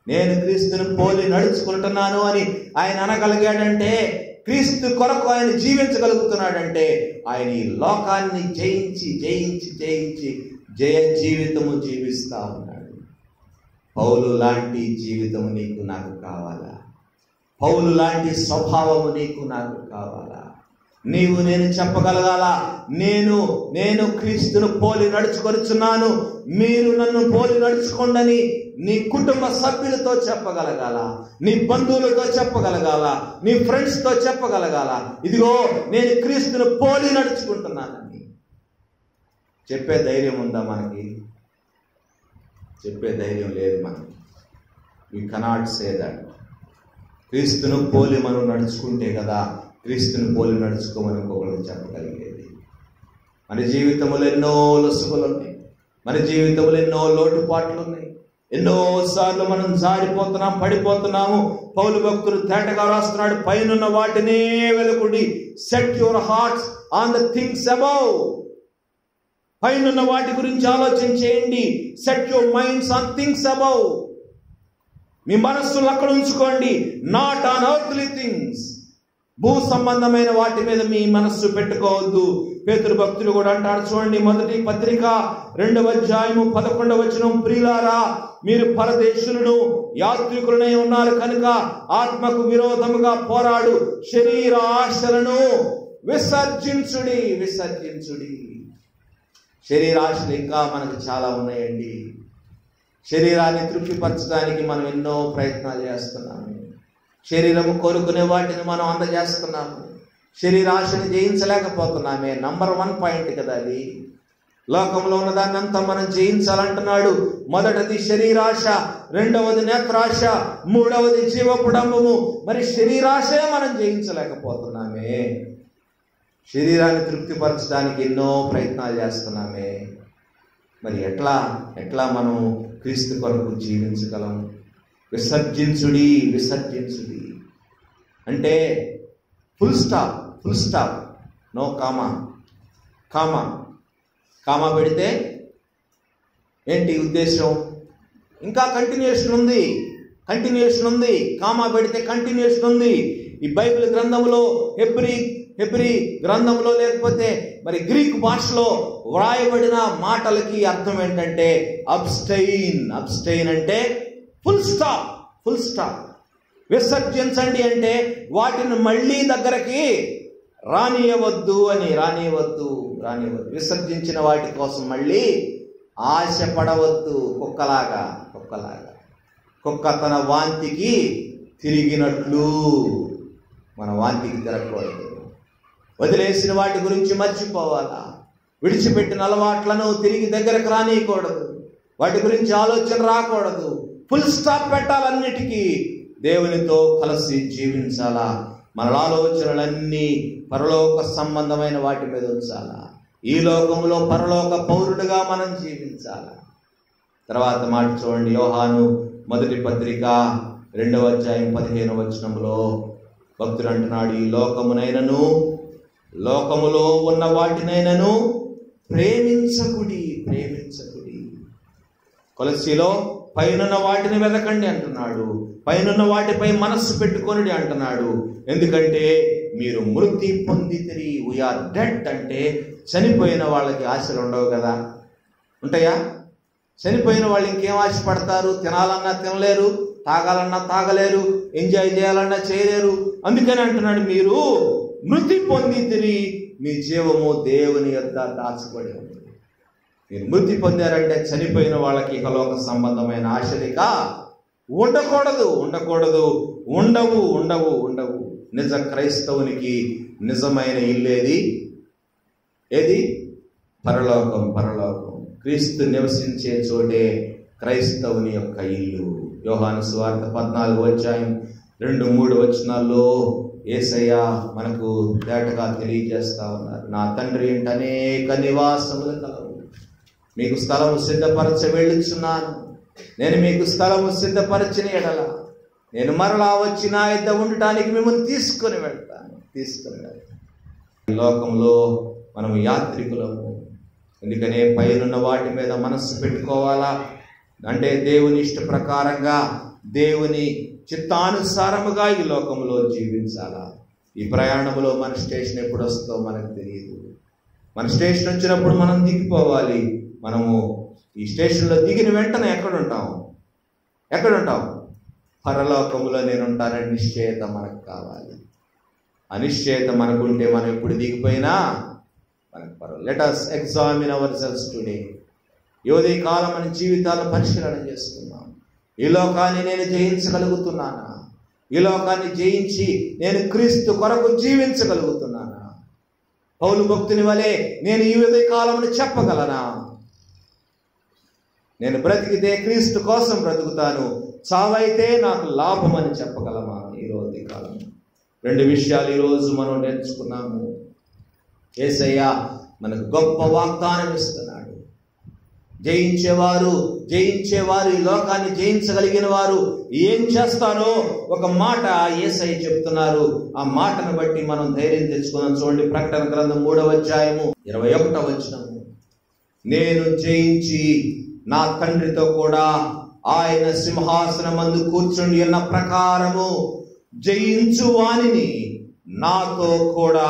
నేను క్రీస్తుని పోలి నడుచుకుంటున్నాను అని ఆయన అనగలిగాడంటే, క్రీస్తు కొరకు ఆయన జీవించగలుగుతున్నాడంటే, ఆయన ఈ లోకాన్ని జయించి జయ జీవితము జీవిస్తా ఉన్నాడు. పౌలు లాంటి జీవితము నీకు నాకు కావాలా? పౌలు లాంటి స్వభావము నీకు నాకు కావాలా? నేను చెప్పగలగాల, నేను క్రీస్తును పోలి నడుచుకొనుచున్నాను, మీరు నన్ను పోలి నడుచుకోండి నీ కుటుంబ సభ్యులతో చెప్పగలగాల, నీ బంధువులతో చెప్పగలగాల, నీ ఫ్రెండ్స్తో చెప్పగలగాల, ఇదిగో నేను క్రీస్తును పోలి నడుచుకుంటున్నానని చెప్పే ధైర్యం ఉందా మనకి? చెప్పే ధైర్యం లేదు మనకి. We cannot say that. క్రీస్తును పోలి మనం నడుచుకుంటే కదా క్రీస్తుని పోలి నడుచుకోమని ఇంకొకరికి చెప్పగలిగేది. మన జీవితంలో ఎన్నో లొసుగులు ఉన్నాయి, మన జీవితంలో ఎన్నో లోటుపాట్లు ఉన్నాయి, ఎన్నోసార్లు మనం జారిపోతున్నాం, పడిపోతున్నాము. పౌలు భక్తులు తేటగా రాస్తున్నాడు, పైనున్న వాటినే వెలుకుడి. Set your hearts on the things above. పైనున్న వాటి గురించి ఆలోచన చేయండి. Set your minds on things above. మీ మనస్సును అక్కడ ఉంచుకోండి. Not on earthly things. భూ సంబంధమైన వాటి మీద మీ మనస్సు పెట్టుకోవద్దు. పేతురు భక్తులు కూడా అంటాడు చూడండి, మొదటి పత్రిక 2వ అధ్యాయము 11వ వచనం, ప్రియులారా మీరు పరదేశులను యాత్రికులనే ఉన్నారు కనుక ఆత్మకు విరోధముగా పోరాడు శరీర ఆశలను విసర్జించుడి. శరీరాశలు ఇంకా మనకు చాలా ఉన్నాయండి. శరీరాన్ని తృప్తిపరచడానికి మనం ఎన్నో ప్రయత్నాలు చేస్తున్నాము. శరీరము కోరుకునే వాటిని మనం అందజేస్తున్నాము. శరీరాశని జయించలేకపోతున్నామే. నంబర్ 1 పాయింట్ కదా అది. లోకంలో ఉన్నదాన్ని అంతా మనం జయించాలంటున్నాడు. మొదటిది శరీరాశ, రెండవది నేత్రాశ, మూడవది జీవపుడంబము. మరి శరీరాశే మనం జయించలేకపోతున్నామే. శరీరాన్ని తృప్తిపరచడానికి ఎన్నో ప్రయత్నాలు చేస్తున్నామే. మరి ఎట్లా మనం క్రీస్తు కొరకు జీవించగలం? విసర్జించుడి అంటే ఫుల్ స్టాప్, నో కామా పెడితే ఏంటి ఉద్దేశం? ఇంకా కంటిన్యూషన్ ఉంది. కామా పెడితే కంటిన్యూషన్ ఉంది. ఈ బైబిల్ గ్రంథంలో హెబ్రీ గ్రంథంలో లేకపోతే మరి గ్రీక్ భాషలో వ్రాయబడిన మాటలకి అర్థం ఏంటంటే అబ్స్టైన్ అంటే ఫుల్ స్టాప్. విసర్జించండి అంటే వాటిని మళ్ళీ దగ్గరకి రానియవద్దు. విసర్జించిన వాటి కోసం మళ్ళీ ఆశపడవద్దు. కుక్కలాగా కుక్క తన వాంతికి తిరిగినట్లు మన వాంతికి తిరగకూడదు. వదిలేసిన వాటి గురించి మర్చిపోవాలా. విడిచిపెట్టిన అలవాట్లను తిరిగి దగ్గరకు రానియకూడదు. వాటి గురించి ఆలోచన రాకూడదు. ఫుల్ స్టాప్ పెట్టాలన్నిటికీ. దేవునితో కలిసి జీవించాలా. మన ఆలోచనలన్నీ పరలోక సంబంధమైన వాటి మీద ఉంచాలా. ఈ లోకంలో పరలోక పౌరుడుగా మనం జీవించాలా. తర్వాత మాట చూడండి, యోహాను మొదటి పత్రిక 2వ అధ్యాయం 15వ వచనంలో భక్తుడు అంటున్నాడు, ఈ లోకములో ఉన్న వాటినైనను ప్రేమించకుడి. కొలస్సీలో పైనున్న వాటిని వెతకండి అంటున్నాడు. పైనున్న వాటిపై మనస్సు పెట్టుకొనిడి అంటున్నాడు. ఎందుకంటే మీరు మృతి పొందితిరి. వీఆర్ డెడ్ అంటే చనిపోయిన వాళ్ళకి ఆశలు ఉండవు కదా. ఉంటాయా? చనిపోయిన వాళ్ళు ఇంకేం ఆశపడతారు? తినాలన్నా తినలేరు, తాగాలన్నా తాగలేరు, ఎంజాయ్ చేయాలన్నా చేయలేరు. అందుకని అంటున్నాడు, మీరు మృతి పొందితిరి, మీ జీవము దేవుని యొద్ద దాచబడి ఉంది. మీరు మృతి పొందారంటే చనిపోయిన వాళ్ళకి ఇకలోక సంబంధమైన ఆశలిక ఉండకూడదు. ఉండవు. నిజ క్రైస్తవునికి నిజమైన ఇల్లేది? ఏది? పరలోకం. క్రీస్తు నివసించే చోటే క్రైస్తవుని యొక్క ఇల్లు. యోహాను సువార్త 14వ అధ్యాయం 2-3 వచనాల్లో యేసయ్య మనకు తేటగా తెలియజేస్తా ఉన్నారు. నా తండ్రి ఇంట అనేక నివాసములు కలవు, మీకు స్థలము సిద్ధపరచ వెళ్ళుచున్నాను. నేను మీకు స్థలము సిద్ధపరచిన ఎడల నేను మరలా వచ్చి నా యొద్ద ఉండటానికి మిమ్మల్ని తీసుకొని వెళ్తాను. ఈ లోకంలో మనం యాత్రికులము. ఎందుకనే పైనున్న వాటి మీద మనస్సు పెట్టుకోవాలా. అంటే దేవుని ఇష్ట ప్రకారంగా, దేవుని చిత్తానుసారముగా ఈ లోకంలో జీవించాలా. ఈ ప్రయాణంలో మన స్టేషన్ ఎప్పుడు వస్తుందో మనకు తెలియదు. మన స్టేషన్ వచ్చినప్పుడు మనం దిగిపోవాలి. మనము ఈ స్టేషన్లో దిగిన వెంటనే ఎక్కడుంటాం? పరలోకంలో నేను ఉంటానని నిశ్చయత మనకు కావాలి. అనిశ్చయత మనకుంటే మనం ఎప్పుడు దిగిపోయినా మనకు పర్వాలేదు. Let us examine ourselves today. యోధి కాలం మన జీవితాలను పరిశీలన చేసుకుందాం. ఈ లోకాన్ని నేను జయించగలుగుతున్నానా? ఈ లోకాన్ని జయించి నేను క్రీస్తు కొరకు జీవించగలుగుతున్నానా? పౌలు భక్తుని వలె నేను ఈ యోధి కాలమును చెప్పగలనా? నేను బ్రతికితే క్రీస్తు కోసం బ్రతుకుతాను, చావైతే నాకు లాభం అని చెప్పగలమా? ఈరోజు కాలం 2 విషయాలు ఈరోజు మనం నేర్చుకున్నాము. యేసయ్య మనకు గొప్ప వాగ్దానం ఇస్తున్నాడు. జయించేవారు ఈ లోకాన్ని జయించగలిగిన వారు ఏం చేస్తారో ఒక మాట యేసయ్య చెప్తున్నారు. ఆ మాటను బట్టి మనం ధైర్యం తెచ్చుకున్నాం. చూడండి, ప్రకటన గ్రంథం 3వ అధ్యాయము 21వ వచనము. నేను జయించి నా తండ్రితో కూడా ఆయన సింహాసనమందు కూర్చుండి ఉన్న ప్రకారము జయించు వానిని నాతో కూడా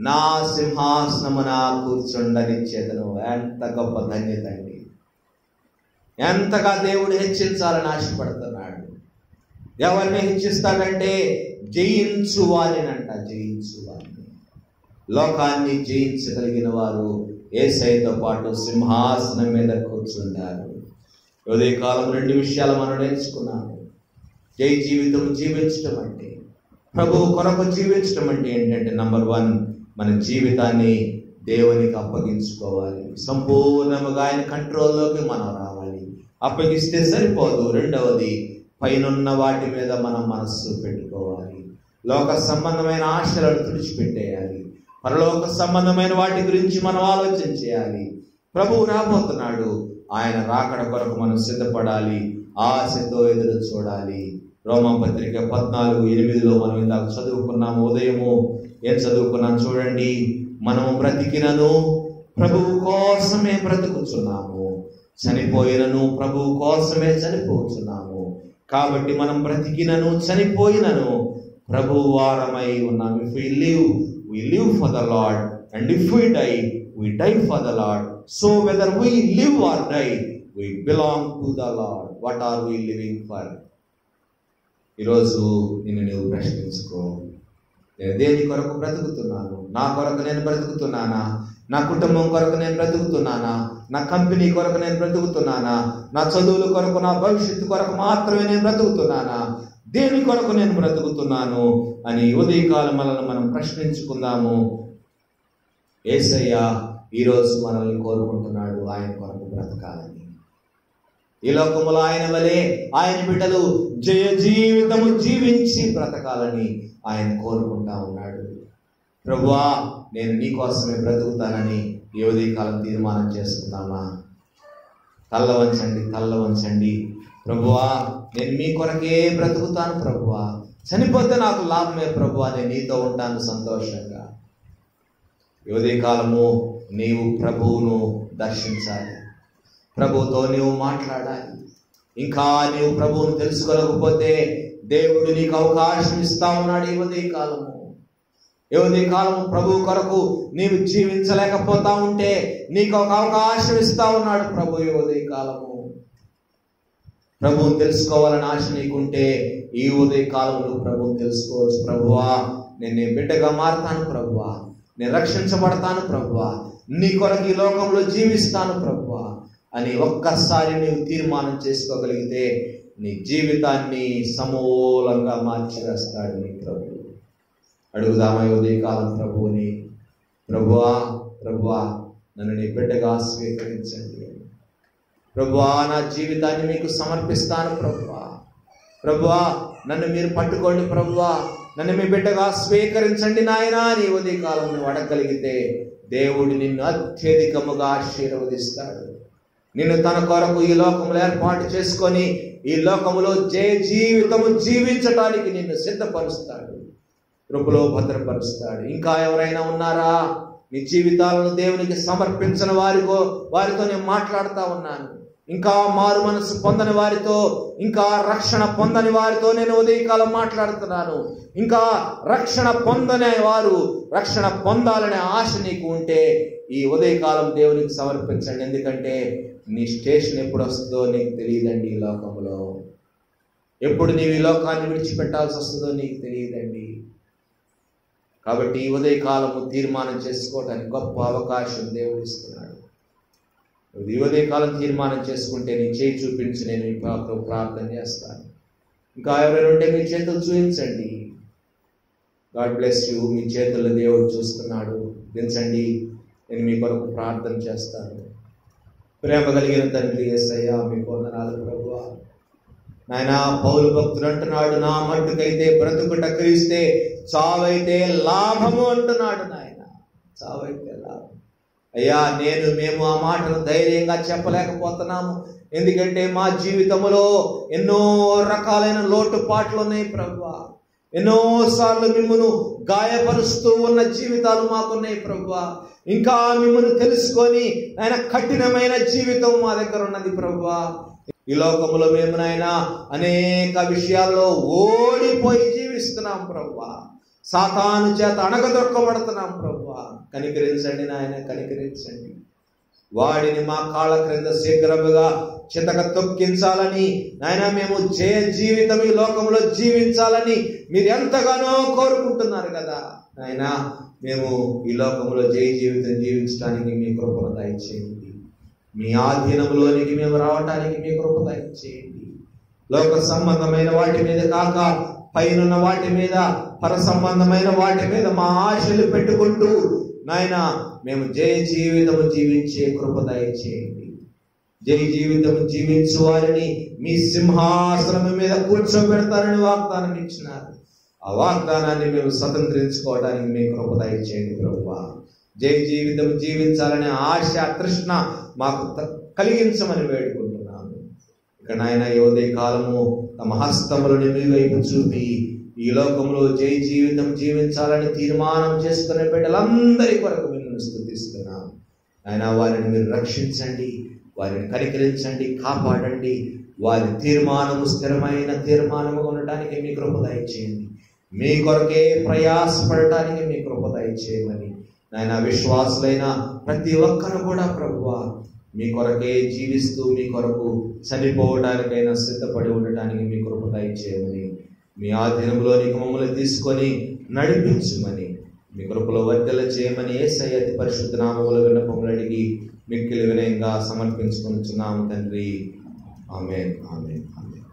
నా సింహాసనమున కూర్చుండనిచ్చేదను. ఎంత గొప్ప ధన్యత అండి! ఎంతగా దేవుడు హెచ్చించాలని ఆశపడుతున్నాడు. ఎవరిని హెచ్చిస్తాడంటే జయించు వారినంట, జయించు వారిని. లోకాన్ని జయించగలిగిన వారు యేసయ్యతో పాటు సింహాసనం మీద కూర్చుంటారు. ఉదయకాలం 2 విషయాలు మనం నేర్చుకున్నాము. జై జీవితం జీవించడం అంటే, ప్రభువు కొరకు జీవించడం అంటే ఏంటంటే, నంబర్ 1, మన జీవితాన్ని దేవునికి అప్పగించుకోవాలి. సంపూర్ణముగా ఆయన కంట్రోల్లోకి మనం రావాలి. అప్పగిస్తే సరిపోదు. రెండవది, పైనున్న వాటి మీద మనం మనస్సు పెట్టుకోవాలి. లోక సంబంధమైన ఆశలను తుడిచిపెట్టేయాలి. పరలోక సంబంధమైన వాటి గురించి మనం ఆలోచన చేయాలి. ప్రభువు రాబోతున్నాడు. ఆయన రాకడ కొరకు మనం సిద్ధపడాలి. ఆశతో ఎదురు చూడాలి. రోమాపత్రిక 14:8 మనం ఇందాక చదువుకున్నాము. ఉదయము ఏం చదువుకున్నాం చూడండి. మనము బ్రతికినను ప్రభువు కోసమే బ్రతుకుచున్నాము, చనిపోయినను ప్రభువు కోసమే చనిపోతున్నాము. కాబట్టి మనం బ్రతికినను చనిపోయినను ప్రభువు వారమై ఉన్నాం. If we live, we live for the Lord, and if we die, we die for the Lord. So whether we live or die, we belong to the Lord. What are we living for? ఈరోజు నిన్ను నువ్వు ప్రశ్నించుకో. నేను దేని కొరకు బ్రతుకుతున్నాను? నా కొరకు నేను బ్రతుకుతున్నానా? నా కుటుంబం కొరకు నేను బ్రతుకుతున్నానా? నా కంపెనీ కొరకు నేను బ్రతుకుతున్నానా? నా చదువుల కొరకు, నా భవిష్యత్తు కొరకు మాత్రమే నేను బ్రతుకుతున్నానా? దేని కొరకు నేను బ్రతుకుతున్నాను అని ఉదయకాలం మనల్ని మనం ప్రశ్నించుకుందాము. యేసయ్య ఈరోజు మనల్ని కోరుకుంటున్నాడు ఆయన కొరకు బ్రతకాలని. ఈ లోకములో ఆయన వలె ఆయన బిడ్డలు జయ జీవితము జీవించి బ్రతకాలని ఆయన కోరుకుంటా ఉన్నాడు. ప్రభువా, నేను నీ కోసమే బ్రతుకుతానని ఈ ఉదయకాలం తీర్మానం చేసుకుందామా? తల్ల వంచండి, తల్ల వంచండి. ప్రభువా, నేను మీ కొరకే బ్రతుకుతాను ప్రభువా. చనిపోతే నాకు లాభమే ప్రభువా, నేను నీతో ఉంటాను సంతోషంగా. ఈ ఉదయకాలము నీవు ప్రభువును దర్శించాలి. ప్రభువుతో నీవు మాట్లాడాలి. ఇంకా నీవు ప్రభువును తెలుసుకోలేకపోతే దేవుడు నీకు అవకాశం ఇస్తా ఉన్నాడు. ఈ ఉదయకాలము ప్రభువు కొరకు నీవు జీవించలేకపోతా ఉంటే నీకు ఒక అవకాశం ఇస్తా ఉన్నాడు ప్రభు. ఈ ఉదయకాలము ప్రభువును తెలుసుకోవాలని ఆశ నీకుంటే ఈ ఉదయకాలం నువ్వు ప్రభువును తెలుసుకోవచ్చు. ప్రభువా, నేను నీ బిడ్డగా మారుతాను ప్రభువా, నేను రక్షించబడతాను ప్రభువా, నీ కొరకు ఈ లోకంలో జీవిస్తాను ప్రభువా అని ఒక్కసారి నీవు తీర్మానం చేసుకోగలిగితే నీ జీవితాన్ని సమూలంగా మార్చివేస్తాడు నీ ప్రభు. అడుగుదామా ఉదయకాలం ప్రభువుని, ప్రభువా, ప్రభువా, నన్ను నీ బిడ్డగా స్వీకరించండి. ప్రభువా, నా జీవితాన్ని మీకు సమర్పిస్తాను ప్రభువా. ప్రభువా, నన్ను మీరు పట్టుకోండి ప్రభువా, నన్ను మీ బిడ్డగా స్వీకరించండి నాయనా అని ఉదయకాలం నువ్వు అడగగలిగితే దేవుడు నిన్ను అత్యధికముగా ఆశీర్వదిస్తాడు. నిన్ను తన కొరకు ఈ లోకంలో ఏర్పాటు చేసుకొని ఈ లోకములో జయ జీవితము జీవించటానికి నిన్ను సిద్ధపరుస్తాడు, కృపలో భద్రపరుస్తాడు. ఇంకా ఎవరైనా ఉన్నారా? నీ జీవితాలను దేవునికి సమర్పించిన వారితో నేను మాట్లాడుతూ ఉన్నాను. ఇంకా మారు మనసు పొందని వారితో, ఇంకా రక్షణ పొందని వారితో నేను ఉదయకాలం మాట్లాడుతున్నాను. ఇంకా రక్షణ పొందనే వారు రక్షణ పొందాలనే ఆశ నీకు ఉంటే ఈ ఉదయకాలం దేవునికి సమర్పించండి. ఎందుకంటే నీ స్టేషన్ ఎప్పుడు వస్తుందో నీకు తెలియదండి. ఈ లోకంలో ఎప్పుడు నీవు ఈ లోకాన్ని విడిచిపెట్టాల్సి వస్తుందో నీకు తెలియదండి. కాబట్టి ఈ ఉదయకాలము తీర్మానం చేసుకోవడానికి గొప్ప అవకాశం దేవుడు ఇస్తున్నాడు. ఈ ఉదయకాలం తీర్మానం చేసుకుంటే నీ చేయి చూపించి నేను ఈ ప్రార్థన చేస్తాను. ఇంకా ఎవరైనా ఉంటే మీ చేతులు చూపించండి. God bless you. మీ చేతుల్లో దేవుడు చూస్తున్నాడు. దించండి, నేను మీ కొరకు ప్రార్థన చేస్తాను. ప్రేమ కలిగిన తండ్రి యేసయ్యా, మీకు వందనాలు ప్రభువా. నాయనా, పౌలు భక్తుడు అంటున్నాడు, నా మట్టుకైతే బ్రతుకుట క్రీస్తే, చావైతే లాభము అంటున్నాడు. నాయన, చావైతే లాభం. అయ్యా, మేము ఆ మాటను ధైర్యంగా చెప్పలేకపోతున్నాము. ఎందుకంటే మా జీవితంలో ఎన్నో రకాలైన లోటుపాట్లు ఉన్నాయి ప్రభువా. ఎన్నోసార్లు మిమ్మల్ని గాయపరుస్తూ ఉన్న జీవితాలు మాకున్నాయి ప్రభువా. ఇంకా మిమ్మల్ని తెలుసుకొని ఆయన కఠినమైన జీవితం మా దగ్గర ఉన్నది ప్రభువా. ఈ లోకంలో మేము నాయన అనేక విషయాల్లో ఓడిపోయి జీవిస్తున్నాం ప్రభువా. సాతాను చేత అణగదొక్కబడుతున్నాం ప్రభువా. కనికరించండి నాయన, కనికరించండి. వాడిని మా కాళ్ళ క్రింద శీఘ్రముగా చితక తొక్కించాలని నాయన, మేము జయ జీవితం ఈ లోకంలో జీవించాలని మీరు ఎంతగానో కోరుకుంటున్నారు కదా నాయన. మేము ఈ లోకంలో జయ జీవితం జీవించడానికి మీ కృపను దయచేయండి. మీ ఆధీనంలోనికి మేము రావటానికి మీ కృప దయచేయండి. లోక సంబంధమైన వాటి మీద కాక పైనున్న వాటి మీద, పర సంబంధమైన వాటి మీద మా ఆశలు పెట్టుకుంటూ నాయన మేము జయ జీవితము జీవించే కృప దయచేయండి. జయ జీవితం జీవించు వారిని మీ సింహాసనం మీద కూర్చోబెడతారని వాగ్దానం ఇచ్చినారు. ఆ వాగ్దానాన్ని మేము స్వతంత్రించుకోవడానికి మీ కృప దయచేయండి ప్రభువా. జయ జీవితం జీవించాలనే ఆశ, తృష్ణ మాకు కలిగించమని వేడుకుంటున్నాము. ఇక నాయన ఈ ఉదయ కాలము తమ హస్తములను మీ వైపు చూపి ఈ లోకంలో జయ జీవితం జీవించాలని తీర్మానం చేసుకునే బిడ్డలందరి కొరకు మిమ్మల్ని స్తుతిస్తున్నాం. ఆయన వారిని మీరు రక్షించండి, వారిని కనికరించండి, కాపాడండి. వారి తీర్మానము స్థిరమైన తీర్మానము ఉండటానికి మీ కృప దయచేయండి. మీ కొరకే ప్రయాసపడటానికి మీ కృప దయచేయమని నాయన విశ్వాసులైన ప్రతి ఒక్కరు కూడా ప్రభువా మీ కొరకే జీవిస్తూ మీ కొరకు చనిపోవడానికైనా సిద్ధపడి ఉండటానికి మీ కృప దయచేయమని, మీ ఆధీనంలోనికి మమ్మల్ని తీసుకొని నడిపించమని, మీ కృపలో వర్ధల చేయమని యేసయ్య అతి పరిశుద్ధ నామములో విన్నపములు అడిగి మిక్కిలి వినయంగా సమర్పించుకుంటున్నాము తండ్రి. ఆమేన్, ఆమేన్, ఆమేన్.